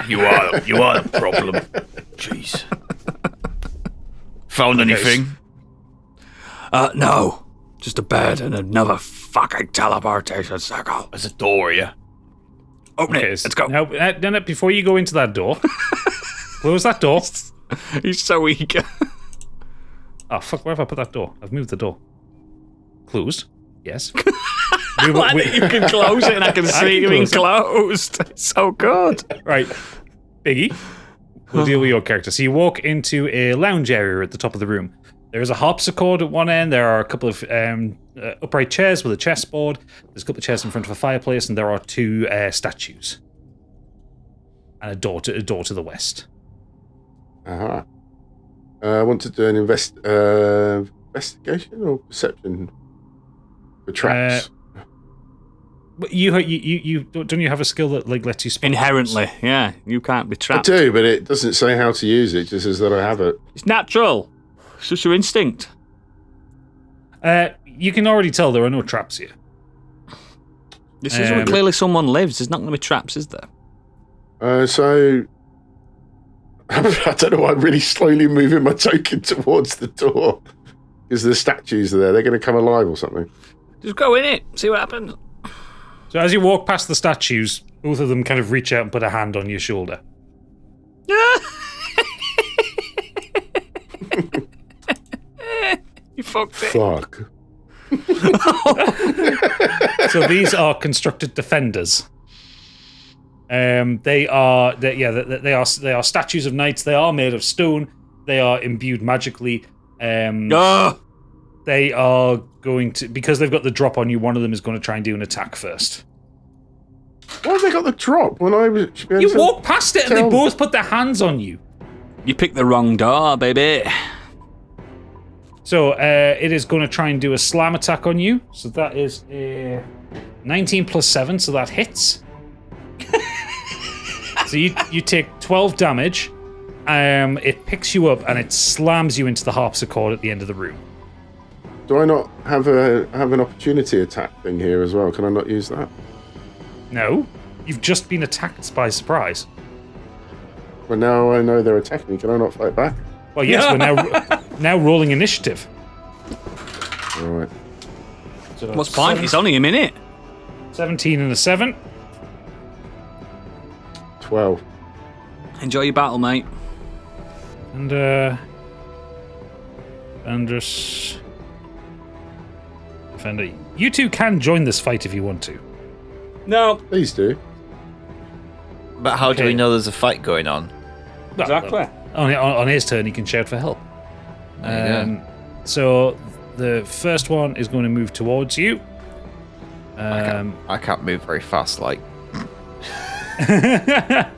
S6: You are the problem. Jeez. Found anything?
S1: No. Just a bed and another fucking teleportation circle.
S6: There's a door here.
S1: Open it.
S2: Okay,
S1: Let's go.
S2: Now, before you go into that door, close that door.
S3: He's so eager.
S2: Oh fuck! Where have I put that door? I've moved the door. Closed. Yes.
S3: Like that you can close it and I can see it being closed. It's so good.
S2: Right, Biggie. We'll deal with your character. So you walk into a lounge area at the top of the room. There is a harpsichord at one end. There are a couple of upright chairs with a chessboard. There's a couple of chairs in front of a fireplace, and there are two statues. And a door to the west.
S4: Uh-huh. I want to do an investigation or perception for traps.
S2: But you don't you have a skill that like lets you spot
S3: Inherently, yeah. You can't be
S4: I
S3: trapped.
S4: do, but it doesn't say how to use it. It just says that I have it.
S3: It's natural. It's just your instinct.
S2: You can already tell there are no traps here.
S3: This is where clearly someone lives. There's not going to be traps, is there?
S4: So I don't know why I'm really slowly moving my token towards the door because the statues are there. They're going to come alive or something.
S3: Just go in it. See what happens.
S2: So as you walk past the statues, both of them kind of reach out and put a hand on your shoulder.
S3: You fucked it.
S4: Fuck.
S2: So these are constructed defenders. They are statues of knights. They are made of stone. They are imbued magically. They are going to, because they've got the drop on you, one of them is going to try and do an attack first.
S4: Why have they got the drop when I was?
S2: You walk past it and they both put their hands on you.
S3: You picked the wrong door, baby.
S2: So it is going to try and do a slam attack on you. So that is a 19 plus 7, so that hits. So you take 12 damage. It picks you up and it slams you into the harpsichord at the end of the room.
S4: Do I not have an opportunity attack thing here as well? Can I not use that?
S2: No, you've just been attacked by surprise.
S4: Well, now I know they're attacking me. Can I not fight back?
S2: Well, yes, we're now rolling initiative.
S4: All right.
S2: So
S3: What's the point? It's only a minute.
S2: 17 and a 7.
S4: 12.
S3: Enjoy your battle, mate.
S2: And Andrus, Defender. You two can join this fight if you want to.
S3: No.
S4: Please do.
S5: But how do we know there's a fight going on?
S3: Exactly.
S2: On his turn, he can shout for help. So the first one is going to move towards you.
S5: I can't move very fast, like.
S2: I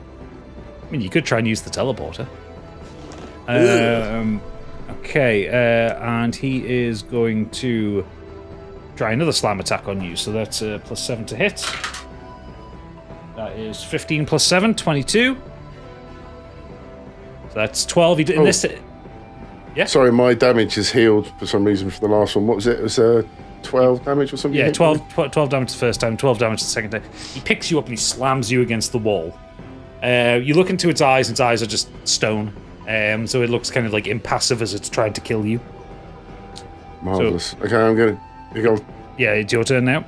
S2: mean, you could try and use the teleporter. Okay, and he is going to try another slam attack on you. So that's plus 7 to hit. That is 15 plus 7, 22. So that's 12. In this. Yeah.
S4: Sorry, my damage is healed for some reason for the last one. What was it? It was 12 damage or something?
S2: Yeah, 12 damage the first time, 12 damage the second time. He picks you up and he slams you against the wall. You look into its eyes, and its eyes are just stone. So it looks kind of like impassive as it's trying to kill you.
S4: Marvellous. Okay, I'm going to go.
S2: Yeah, it's your turn now.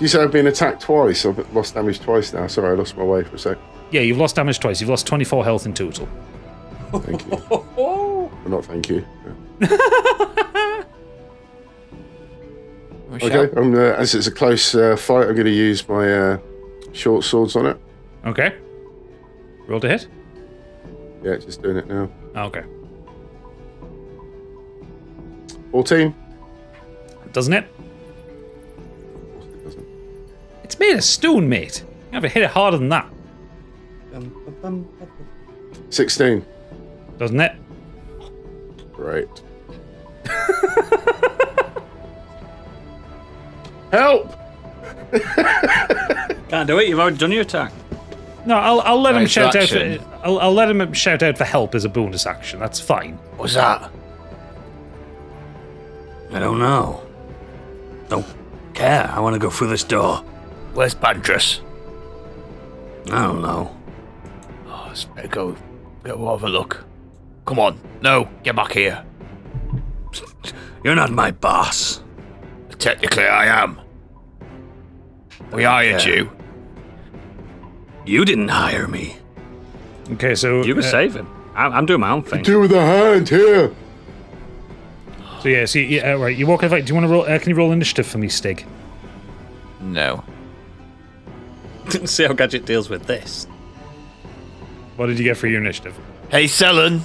S4: you say I've been attacked twice? I've lost damage twice now. Sorry, I lost my way for a sec.
S2: Yeah, you've lost damage twice. You've lost 24 health in total.
S4: Thank you. Well, not thank you. Okay, as it's a close fight, I'm going to use my short swords on it.
S2: Okay. Roll to hit?
S4: Yeah, just doing it now.
S2: Okay.
S4: 14.
S2: Doesn't it?
S4: It doesn't.
S2: It's made of stone, mate. You have to hit it harder than that.
S4: 16.
S2: Doesn't it?
S4: Right. Help!
S3: Can't do it. You've already done your attack.
S2: No, I'll let him
S5: Nice
S2: shout
S5: action.
S2: out. I'll let him shout out for help as a bonus action. That's fine.
S6: What's that?
S1: I don't know. Don't care. I want to go through this door.
S6: Where's Bandrus?
S1: I don't know.
S6: Oh, let's better go have a look. Come on. No, get back here.
S1: You're not my boss.
S6: Technically, I am. We hired you.
S1: You didn't hire me.
S2: Okay, so
S3: You can save him. I'm doing my own thing.
S4: Do with a hand here.
S2: So yeah, right. You walk in. Do you want to roll? Can you roll initiative for me, Stig?
S5: No.
S3: See how Gadget deals with this.
S2: What did you get for your initiative?
S6: Hey, Selen.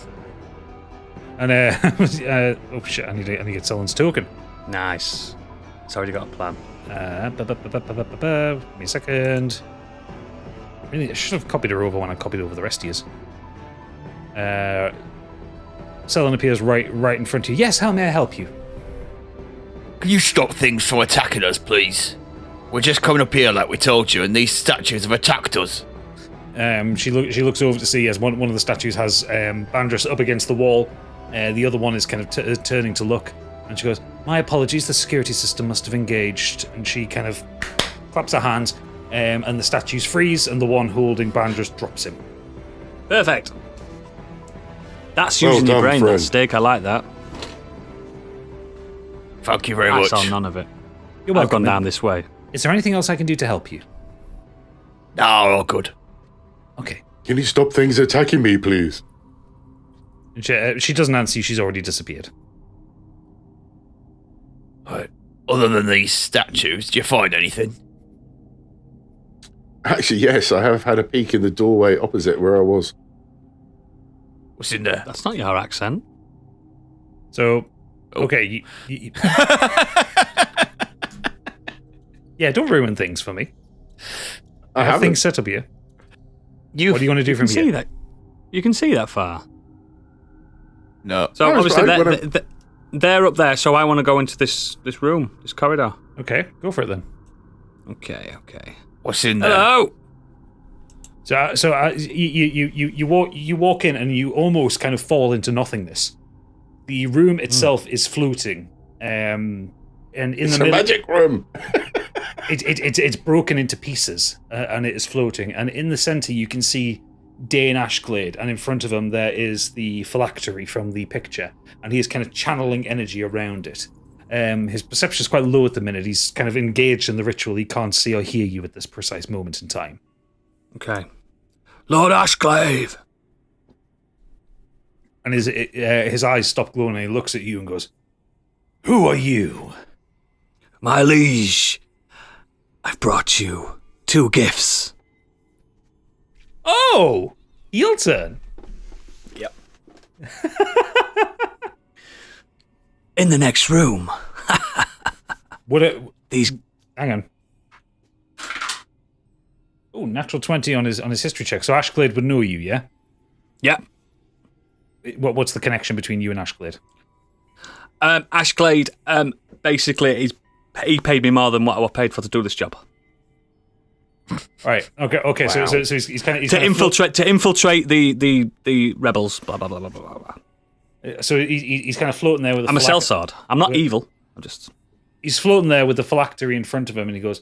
S2: And oh shit, I need to get Sullen's token.
S3: Nice. It's already got a plan.
S2: Give me a second. Really, I should have copied her over when I copied over the rest of yous. Sullen appears right in front of you. Yes, how may I help you?
S6: Can you stop things from attacking us, please? We're just coming up here like we told you, and these statues have attacked us.
S2: She looks over to see as one of the statues has Bandrus up against the wall. The other one is kind of turning to look, and she goes, "My apologies, the security system must have engaged." And she kind of claps her hands, and the statues freeze, and the one holding Bandrus drops him.
S3: Perfect. That's
S4: Well
S3: using your
S4: done,
S3: brain,
S4: friend.
S3: that steak. I like that.
S6: Thank you very
S3: I
S6: much.
S3: saw none of it.
S2: You're
S3: I've
S2: welcome.
S3: gone down this way.
S2: Is there anything else I can do to help you?
S6: No, all good.
S2: Okay.
S4: Can you stop things attacking me, please?
S2: She doesn't answer you. She's already disappeared.
S6: Right. Other than these statues, do you find anything?
S4: Actually, yes, I have had a peek in the doorway opposite where I was.
S6: What's in there?
S3: That's not your accent.
S2: So, okay. Yeah, don't ruin things for me.
S4: I
S2: Have
S4: haven't.
S2: things set up here. What do you want to do
S3: You
S2: from
S3: can see
S2: here?
S3: that. You can see that far.
S5: No.
S3: So
S4: No, it's
S3: obviously
S4: fine,
S3: they're up there. So I want to go into this room, this corridor.
S2: Okay, go for it then.
S3: Okay.
S6: What's in there?
S3: Hello.
S2: So you walk in and you almost kind of fall into nothingness. The room itself is floating, and in
S4: It's
S2: the
S4: a
S2: middle,
S4: magic room.
S2: it's broken into pieces, and it is floating. And in the center, you can see Dain Ashglade, and in front of him there is the phylactery from the picture, and he is kind of channeling energy around it. His perception is quite low at the minute. He's kind of engaged in the ritual. He can't see or hear you at this precise moment in time.
S3: Okay.
S1: Lord Ashglade.
S2: And his eyes stop glowing, and he looks at you and goes, "Who are you?"
S1: My liege. I've brought you 2 gifts.
S2: Oh, heel turn.
S3: Yep.
S1: In the next room. These.
S2: Hang on. Oh, natural 20 on his history check. So Ashglade would know you, yeah?
S3: Yep.
S2: What's the connection between you and Ashglade?
S3: Ashglade, basically, he paid me more than what I was paid for to do this job.
S2: Right. Okay.
S3: Wow.
S2: So he's kind of
S3: To infiltrate the rebels. Blah blah blah blah blah blah.
S2: So he's kind of floating there with.
S3: I'm a sellsword. I'm not evil. I'm just.
S2: He's floating there with the phylactery in front of him, and he goes,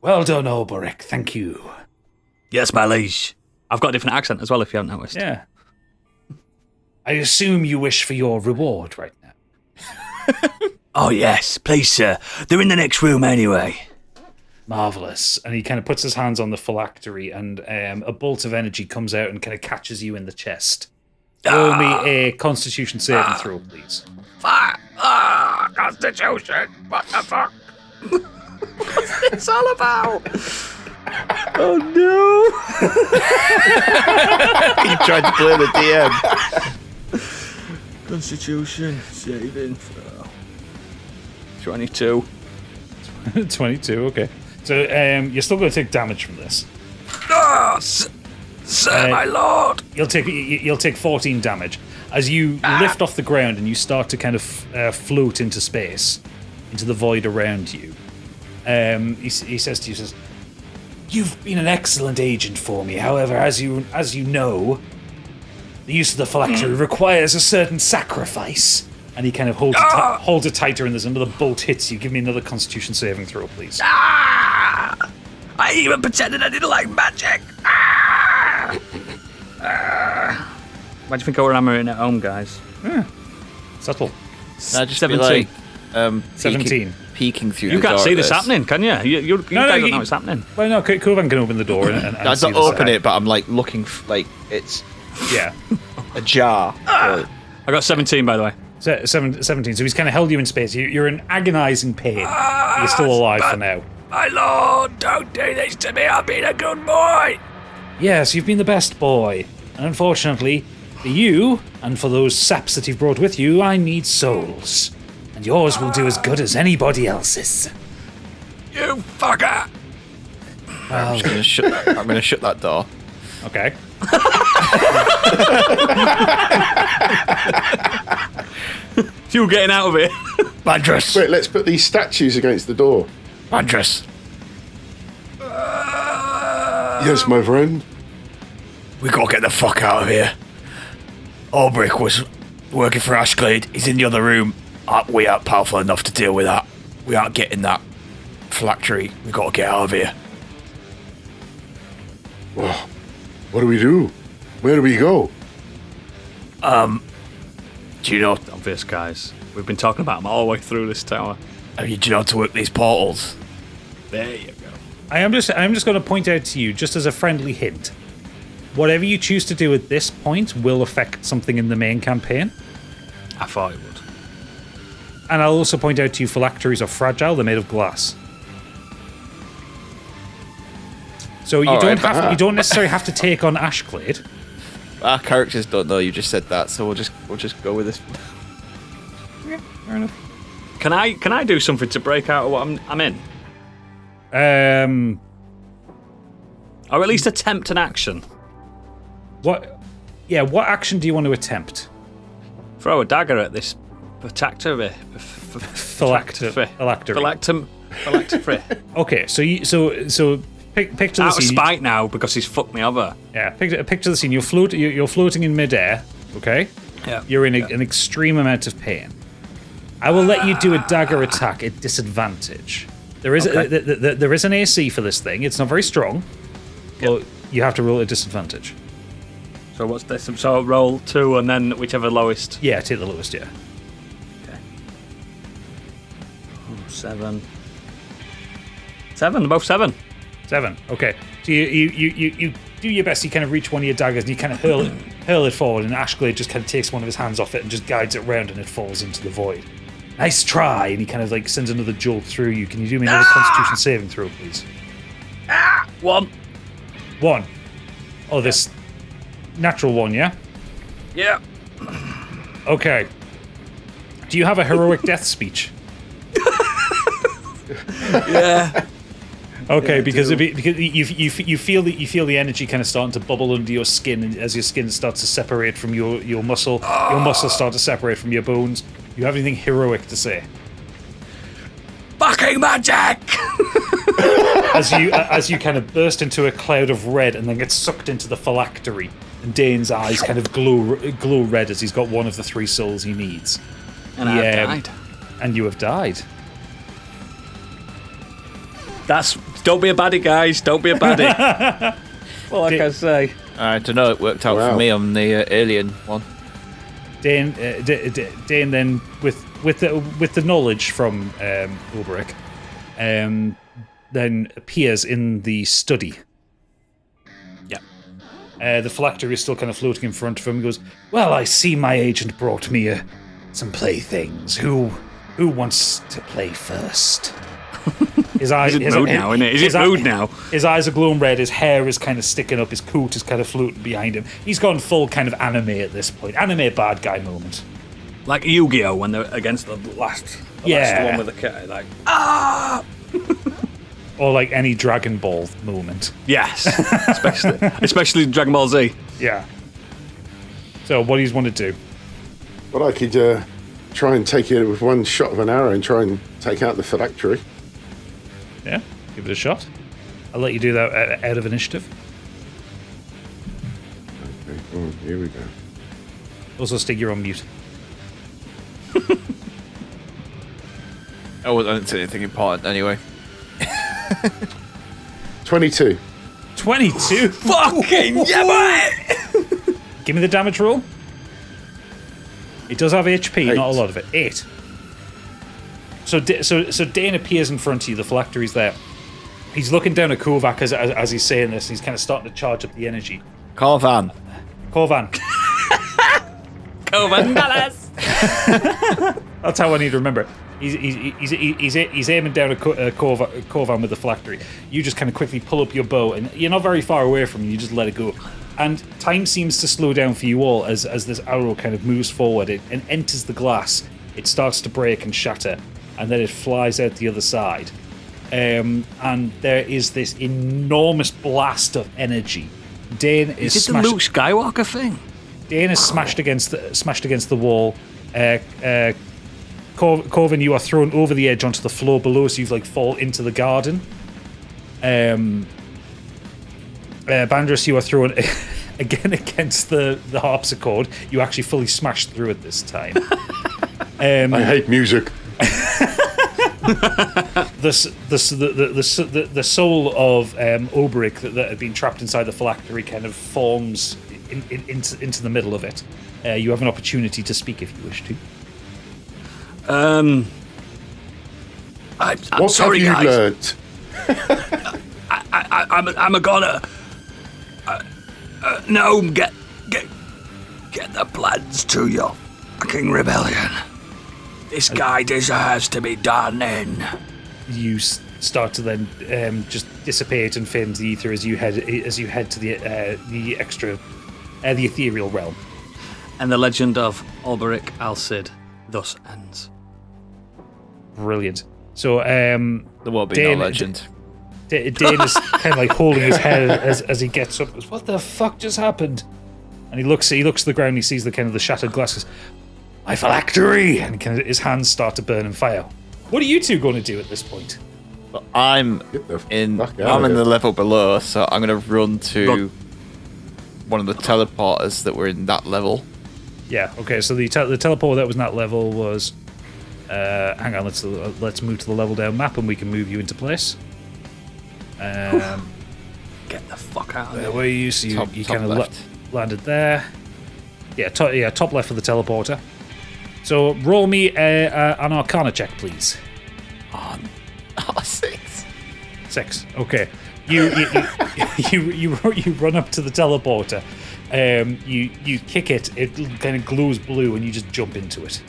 S2: "Well done, Alberic. Thank you."
S1: Yes, my liege.
S3: I've got a different accent as well, if you haven't noticed.
S2: Yeah. I assume you wish for your reward right now.
S1: Oh, yes. Please, sir. They're in the next room anyway.
S2: Marvelous. And he kind of puts his hands on the phylactery, and a bolt of energy comes out and kind of catches you in the chest. Roll me a Constitution saving throw, please.
S3: Fuck! Constitution! What the fuck? What's this all about? Oh no!
S5: You tried to play the DM.
S3: Constitution saving throw. 22.
S2: 22, okay. So you're still going to take damage from this.
S3: Ah, sir, my lord!
S2: You'll take 14 damage as you lift off the ground and you start to kind of float into space, into the void around you. He says to you, "You've been an excellent agent for me. However, as you know, the use of the phylactery requires a certain sacrifice." And he kind of holds it tighter, and there's another bolt hits you. Give me another Constitution saving throw, please.
S3: I even pretended I didn't like magic. Why do you think I were hammering at home, guys?
S2: Subtle.
S5: I just
S3: 17.
S5: be like,
S2: 17.
S5: peeking through
S3: You
S5: the door.
S3: can't see
S5: at
S3: this happening, can you? You guys don't know what's happening.
S2: Well, no, Kovan can open the door and
S5: I
S2: see
S5: don't
S2: the
S5: open
S2: side.
S5: it, but I'm like looking like it's
S2: Yeah.
S5: ajar.
S3: I got 17, by the way.
S2: 17. So he's kind of held you in space. You're in agonizing pain. You're still alive for now.
S3: My lord, don't do this to me. I've been a good boy.
S2: Yes, you've been the best boy. And unfortunately, for you, and for those saps that you've brought with you, I need souls. And yours will do as good as anybody else's.
S3: You fucker.
S5: I'm gonna shut that door.
S2: Okay.
S3: You getting out of it?
S6: Madras!
S4: Wait, let's put these statues against the door.
S6: Madras!
S4: Yes, my friend.
S6: We gotta get the fuck out of here. Albrecht was working for Ashglade. He's in the other room. We aren't powerful enough to deal with that. We aren't getting that phylactery. We gotta get out of here.
S4: Well, what do we do? Where do we go?
S6: Do you know?
S3: Obvious, guys. We've been talking about them all the way through this tower.
S6: Do you know how to work these portals?
S3: There you go.
S2: I'm just going to point out to you, just as a friendly hint, whatever you choose to do at this point will affect something in the main campaign.
S3: I thought it would.
S2: And I'll also point out to you, phylacteries are fragile. They're made of glass. So you don't necessarily have to take on Ashglade.
S5: Our characters don't know you just said that, so we'll just go with this.
S2: Yeah, fair enough.
S3: Can I do something to break out of what I'm in? Or at least attempt an action.
S2: What action do you want to attempt?
S3: Throw a dagger at this phylactery. Phylactery.
S2: Okay, so picture the
S3: Out of
S2: scene.
S3: spite now because he's fucked me over.
S2: Yeah, picture the scene. You're floating in midair. Okay.
S3: Yeah.
S2: You're in an extreme amount of pain. I will let you do a dagger attack at disadvantage. There is there is an AC for this thing. It's not very strong, but you have to roll at disadvantage.
S3: So what's this? So roll 2 and then whichever lowest.
S2: Yeah, take the lowest. Yeah.
S3: Okay. 7. 7. They're both 7.
S2: 7. Okay. So you do your best. You kind of reach one of your daggers and you kind of hurl it forward, and Ashglade just kind of takes one of his hands off it and just guides it round, and it falls into the void. Nice try. And he kind of like sends another jolt through you. Can you do me another Constitution saving throw, please?
S3: 1.
S2: 1. Oh, this natural 1, yeah?
S3: Yeah.
S2: Okay. Do you have a heroic death speech?
S3: Yeah.
S2: Okay, because you feel the energy kind of starting to bubble under your skin, and as your skin starts to separate from your muscles start to separate from your bones. Do you have anything heroic to say?
S3: Fucking magic!
S2: As you kind of burst into a cloud of red and then get sucked into the phylactery, and Dain's eyes kind of glow red as he's got one of the 3 souls he needs.
S3: And I've died.
S2: And you have died.
S3: Don't be a baddie, guys. Don't be a baddie. Well, like I say.
S5: I don't know. It worked out for me on the alien one.
S2: Dain then with the knowledge from Ulbrich, then appears in the study.
S3: Yeah.
S2: The phylactery is still kind of floating in front of him. He goes, "Well, I see my agent brought me some playthings. Who wants to play first?" His eyes,
S3: Is it mood now, isn't it? Is it mood now?
S2: His eyes are glowing red. His hair is kind of sticking up. His coat is kind of floating behind him. He's gone full kind of anime at this point. Anime bad guy moment.
S3: Like Yu-Gi-Oh! When they're against the last one with the cat. Like, ah!
S2: Or like any Dragon Ball moment.
S3: Yes. Especially Dragon Ball Z.
S2: Yeah. So what do you want to do?
S4: Well, I could try and take it with one shot of an arrow and try and take out the phylactery.
S2: Yeah, give it a shot. I'll let you do that out of initiative.
S4: Okay, oh, here we go.
S2: Also, Stig, you're on mute.
S5: I didn't say anything important anyway.
S4: 22.
S2: 22?
S3: Fucking yeah, boy!
S2: Give me the damage roll. It does have HP,
S4: 8.
S2: not a lot of it. 8. So Dain appears in front of you. The phylactery's there. He's looking down at Kovac as he's saying this. He's kind of starting to charge up the energy.
S5: Corvan.
S2: Corvan.
S3: Corvan Palace!
S2: That's how I need to remember it. He's aiming down at Corvan with the phylactery. You just kind of quickly pull up your bow, and you're not very far away from him. You just let it go. And time seems to slow down for you all as this arrow kind of moves forward and enters the glass. It starts to break and shatter, and then it flies out the other side. And there is this enormous blast of energy. Dain is
S3: Is it the Luke Skywalker thing?
S2: Dain is smashed against the wall. Corvin, you are thrown over the edge onto the floor below, so you fall into the garden. Bandris, you are thrown again against the harpsichord. You actually fully smashed through it this time.
S4: I hate music.
S2: The soul of Oberic that had been trapped inside the phylactery kind of forms into the middle of it. You have an opportunity to speak if you wish to.
S3: I'm
S4: What
S3: sorry,
S4: have you
S3: guys.
S4: learnt?
S3: I'm a goner. No, get the plans to your fucking rebellion. This guy deserves to be done in.
S2: You start to then just dissipate and fade into the ether as you head to the ethereal realm.
S3: And the legend of Alberic Al-Cid thus ends.
S2: Brilliant. So
S5: There won't be
S2: Dain,
S5: no legend.
S2: Dain is kind of like holding his head as he gets up. Goes, "What the fuck just happened?" And he looks to the ground. And he sees the shattered glasses. "My phylactery!" And his hands start to burn and fire. What are you two going to do at this point?
S5: But I'm
S4: Get the
S5: in
S4: fuck out
S5: I'm
S4: of
S5: in
S4: here.
S5: the level below, so I'm gonna run to one of the teleporters that were in that level.
S2: Yeah. Okay. So the teleport that was in that level was. Hang on. Let's move to the level down map, and we can move you into place.
S3: Get the fuck out of there.
S2: Where you see
S5: Top
S2: you kind of
S5: left.
S2: landed there. Yeah. Top left for the teleporter. So roll me an Arcana check, please.
S5: Oh, 6.
S2: 6. Okay. You run up to the teleporter. You kick it. It kind of glows blue, and you just jump into it.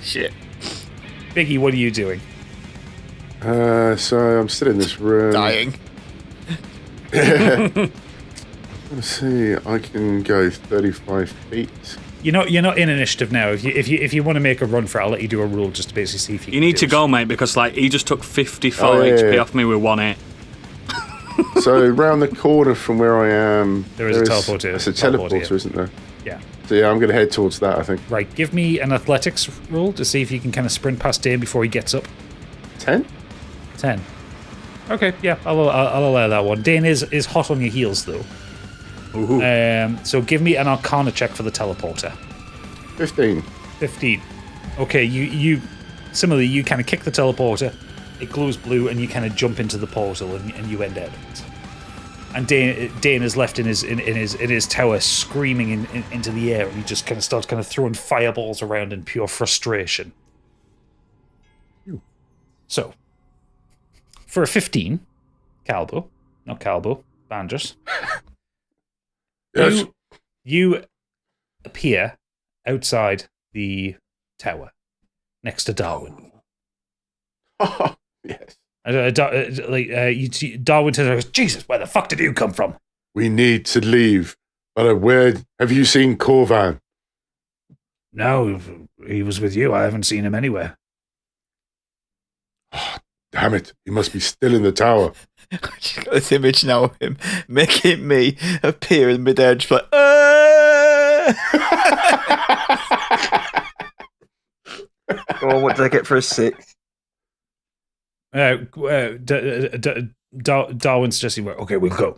S5: Shit.
S2: Biggie, what are you doing?
S4: So I'm still in this room.
S5: Dying.
S4: Let's see. I can go 35 feet.
S2: You're not in initiative now. If you want to make a run for it, I'll let you do a roll just to basically see if you.
S3: You
S2: can
S3: need
S2: do
S3: to
S2: it.
S3: go, mate, because he just took 54
S4: Oh, yeah,
S3: HP
S4: yeah.
S3: off me with 1 hit.
S4: So round the corner from where I am,
S2: There is a teleporter.
S4: It's a
S2: Teleporter,
S4: teleporter,
S2: yeah.
S4: isn't there?
S2: Yeah.
S4: So yeah, I'm going to head towards that. I think
S2: Right. Give me an athletics roll to see if you can kind of sprint past Dain before he gets up.
S4: 10.
S2: 10. Okay. Yeah. I'll allow that one. Dain is hot on your heels though.
S3: Ooh.
S2: So give me an Arcana check for the teleporter.
S4: 15.
S2: 15. Okay, you similarly, you kind of kick the teleporter, it glows blue, and you kind of jump into the portal, and you end out of it. And Dain is left in his tower, screaming into the air, and he just kind of starts throwing fireballs around in pure frustration. So, for a 15, Calbo, not Calbo, Bandros,
S4: Yes.
S2: you appear outside the tower next to Darwin.
S4: Yes.
S2: Darwin says, Jesus, where the fuck did you come from?
S4: We need to leave. But where have you seen Corvan?
S2: No, he was with you. I haven't seen him anywhere.
S4: Damn it. He must be still in the tower.
S5: I just got this image now of him making me appear in midair, just like,
S7: Oh, what did I get for a 6?
S2: Darwin suggesting, okay, we'll go.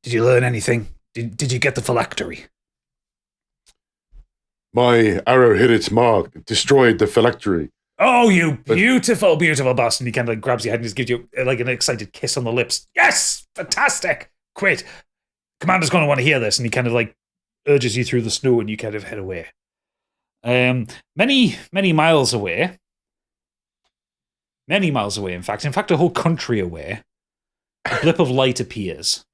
S2: Did you learn anything? Did you get the phylactery?
S4: My arrow hit its mark, destroyed the phylactery.
S2: Oh, you beautiful, beautiful bastard. And he kind of grabs your head and just gives you like an excited kiss on the lips. Yes! Fantastic! Great. Commander's going to want to hear this. And he kind of like urges you through the snow and you kind of head away. Many miles away. Many miles away, in fact, a whole country away, a blip of light appears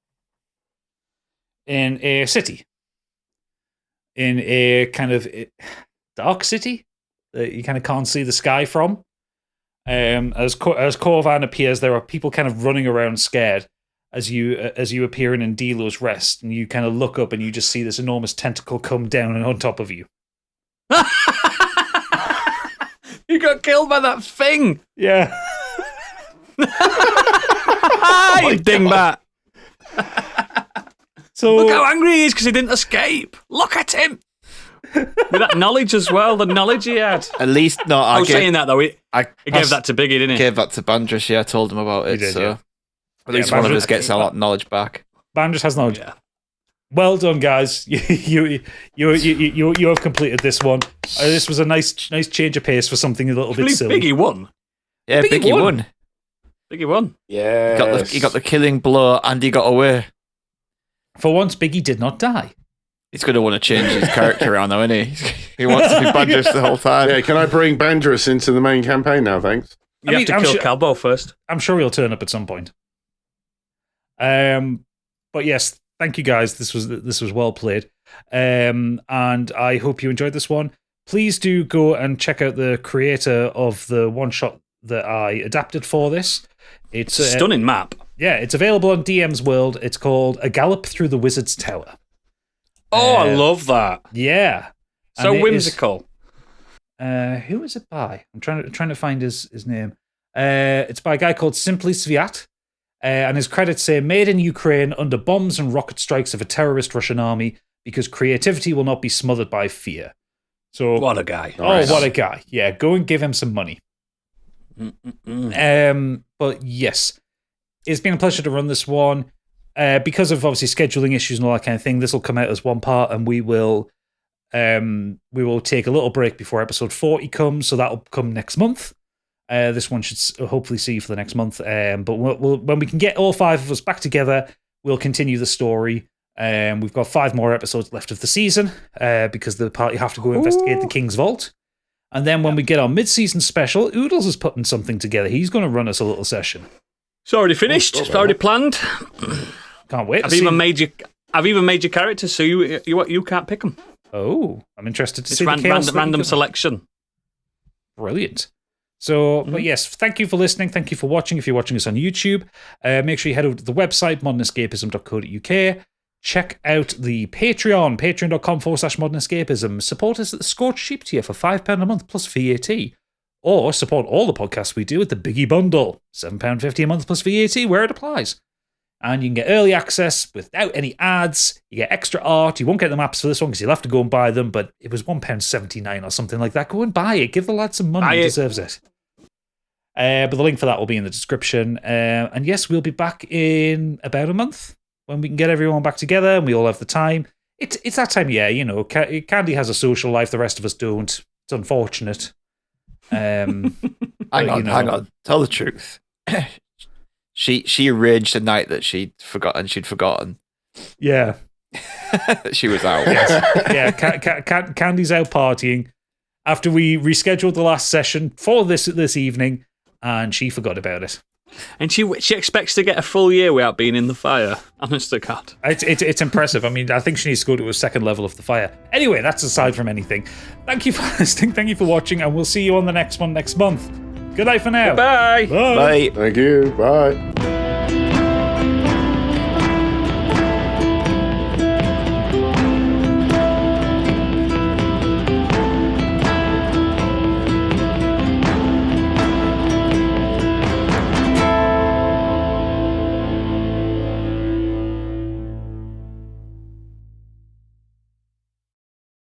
S2: in a city, in a kind of dark city that you kind of can't see the sky from. As Corvan appears, there are people kind of running around scared as you appear in Ndilo's rest, and you kind of look up and you just see this enormous tentacle come down and on top of you.
S3: You got killed by that thing.
S2: Yeah.
S3: You dingbat.
S2: So
S3: Look how angry he is because he didn't escape. Look at him. With that knowledge as well, the knowledge he had.
S5: at least no.
S3: I was saying that though. He
S5: I
S3: gave that to Biggie, didn't he?
S5: gave that to Bandros. Yeah, I told him about it.
S2: did,
S5: so
S2: yeah.
S5: at least
S2: Yeah,
S5: one of
S2: Bandros-
S5: us gets a lot of knowledge back.
S2: Bandros has knowledge.
S3: Yeah.
S2: Well done, guys. You have completed this one. This was a nice change of pace for something a little
S3: I
S2: bit
S3: believe
S2: silly.
S3: Biggie won.
S5: Yeah,
S2: Biggie
S5: Biggie
S2: won.
S5: won.
S3: Biggie won.
S4: Yeah.
S5: He got the killing blow, and he got away.
S2: For once, Biggie did not die.
S5: He's going to want to change his character around, though, isn't he? He wants to be Bandros the whole time.
S4: Yeah, can I bring Bandros into the main campaign now, thanks?
S3: You have to kill Calbo first.
S2: I'm sure he'll turn up at some point. But yes, thank you guys. This was well played. And I hope you enjoyed this one. Please do go and check out the creator of the one shot that I adapted for this. It's
S3: a stunning map.
S2: Yeah, it's available on DM's World. It's called A Gallop Through the Wizard's Tower.
S3: Oh, I love that.
S2: Yeah.
S3: So
S2: And it
S3: whimsical.
S2: Who is it by? I'm trying to find his name. It's by a guy called Simply Sviat. And his credits say, made in Ukraine under bombs and rocket strikes of a terrorist Russian army because creativity will not be smothered by fear. So,
S3: What a guy.
S2: Oh, what a guy. Yeah, go and give him some money. But yes, it's been a pleasure to run this one. Because of obviously scheduling issues and all that kind of thing, this will come out as one part, and we will take a little break before episode 40 comes, so that'll come next month. This one should hopefully see you for the next month. But we'll, when we can get all 5 of us back together, we'll continue the story. We've got 5 more episodes left of the season because the party have to go investigate the King's Vault. And then when we get our mid-season special, Oodles is putting something together. He's going to run us a little session.
S3: It's already finished. It's already planned.
S2: Can't wait.
S3: I've even made your characters, so you can't pick them.
S2: Oh, I'm interested to
S3: It's
S2: see the chaos that
S3: random
S2: you can-
S3: selection.
S2: Brilliant. So, but yes, thank you for listening. Thank you for watching. If you're watching us on YouTube, make sure you head over to the website, modernescapism.co.uk. Check out the Patreon, patreon.com/modernescapism. Support us at the Scorched Sheep tier for £5 a month plus VAT. Or support all the podcasts we do with the Biggie Bundle, £7.50 a month plus VAT, where it applies. And you can get early access without any ads. You get extra art. You won't get the maps for this one because you'll have to go and buy them, but it was £1.79 or something like that. Go and buy it. Give the lad some money. He deserves it. But the link for that will be in the description. And yes, we'll be back in about a month when we can get everyone back together and we all have the time. It's that time of year, you know. Candy has a social life, the rest of us don't. It's unfortunate.
S5: Hang on. Tell the truth. She raged the night that she'd forgotten.
S2: Yeah.
S5: She was out.
S2: Yeah, Candy's out partying after we rescheduled the last session for this evening, and she forgot about it.
S3: And she expects to get a full year without being in the fire. Honest to God.
S2: It's impressive. I mean, I think she needs to go to a second level of the fire. Anyway, that's aside from anything. Thank you for listening. Thank you for watching, and we'll see you on the next one next month. Good night for now.
S3: Bye.
S2: Bye.
S5: Bye.
S4: Thank you. Bye.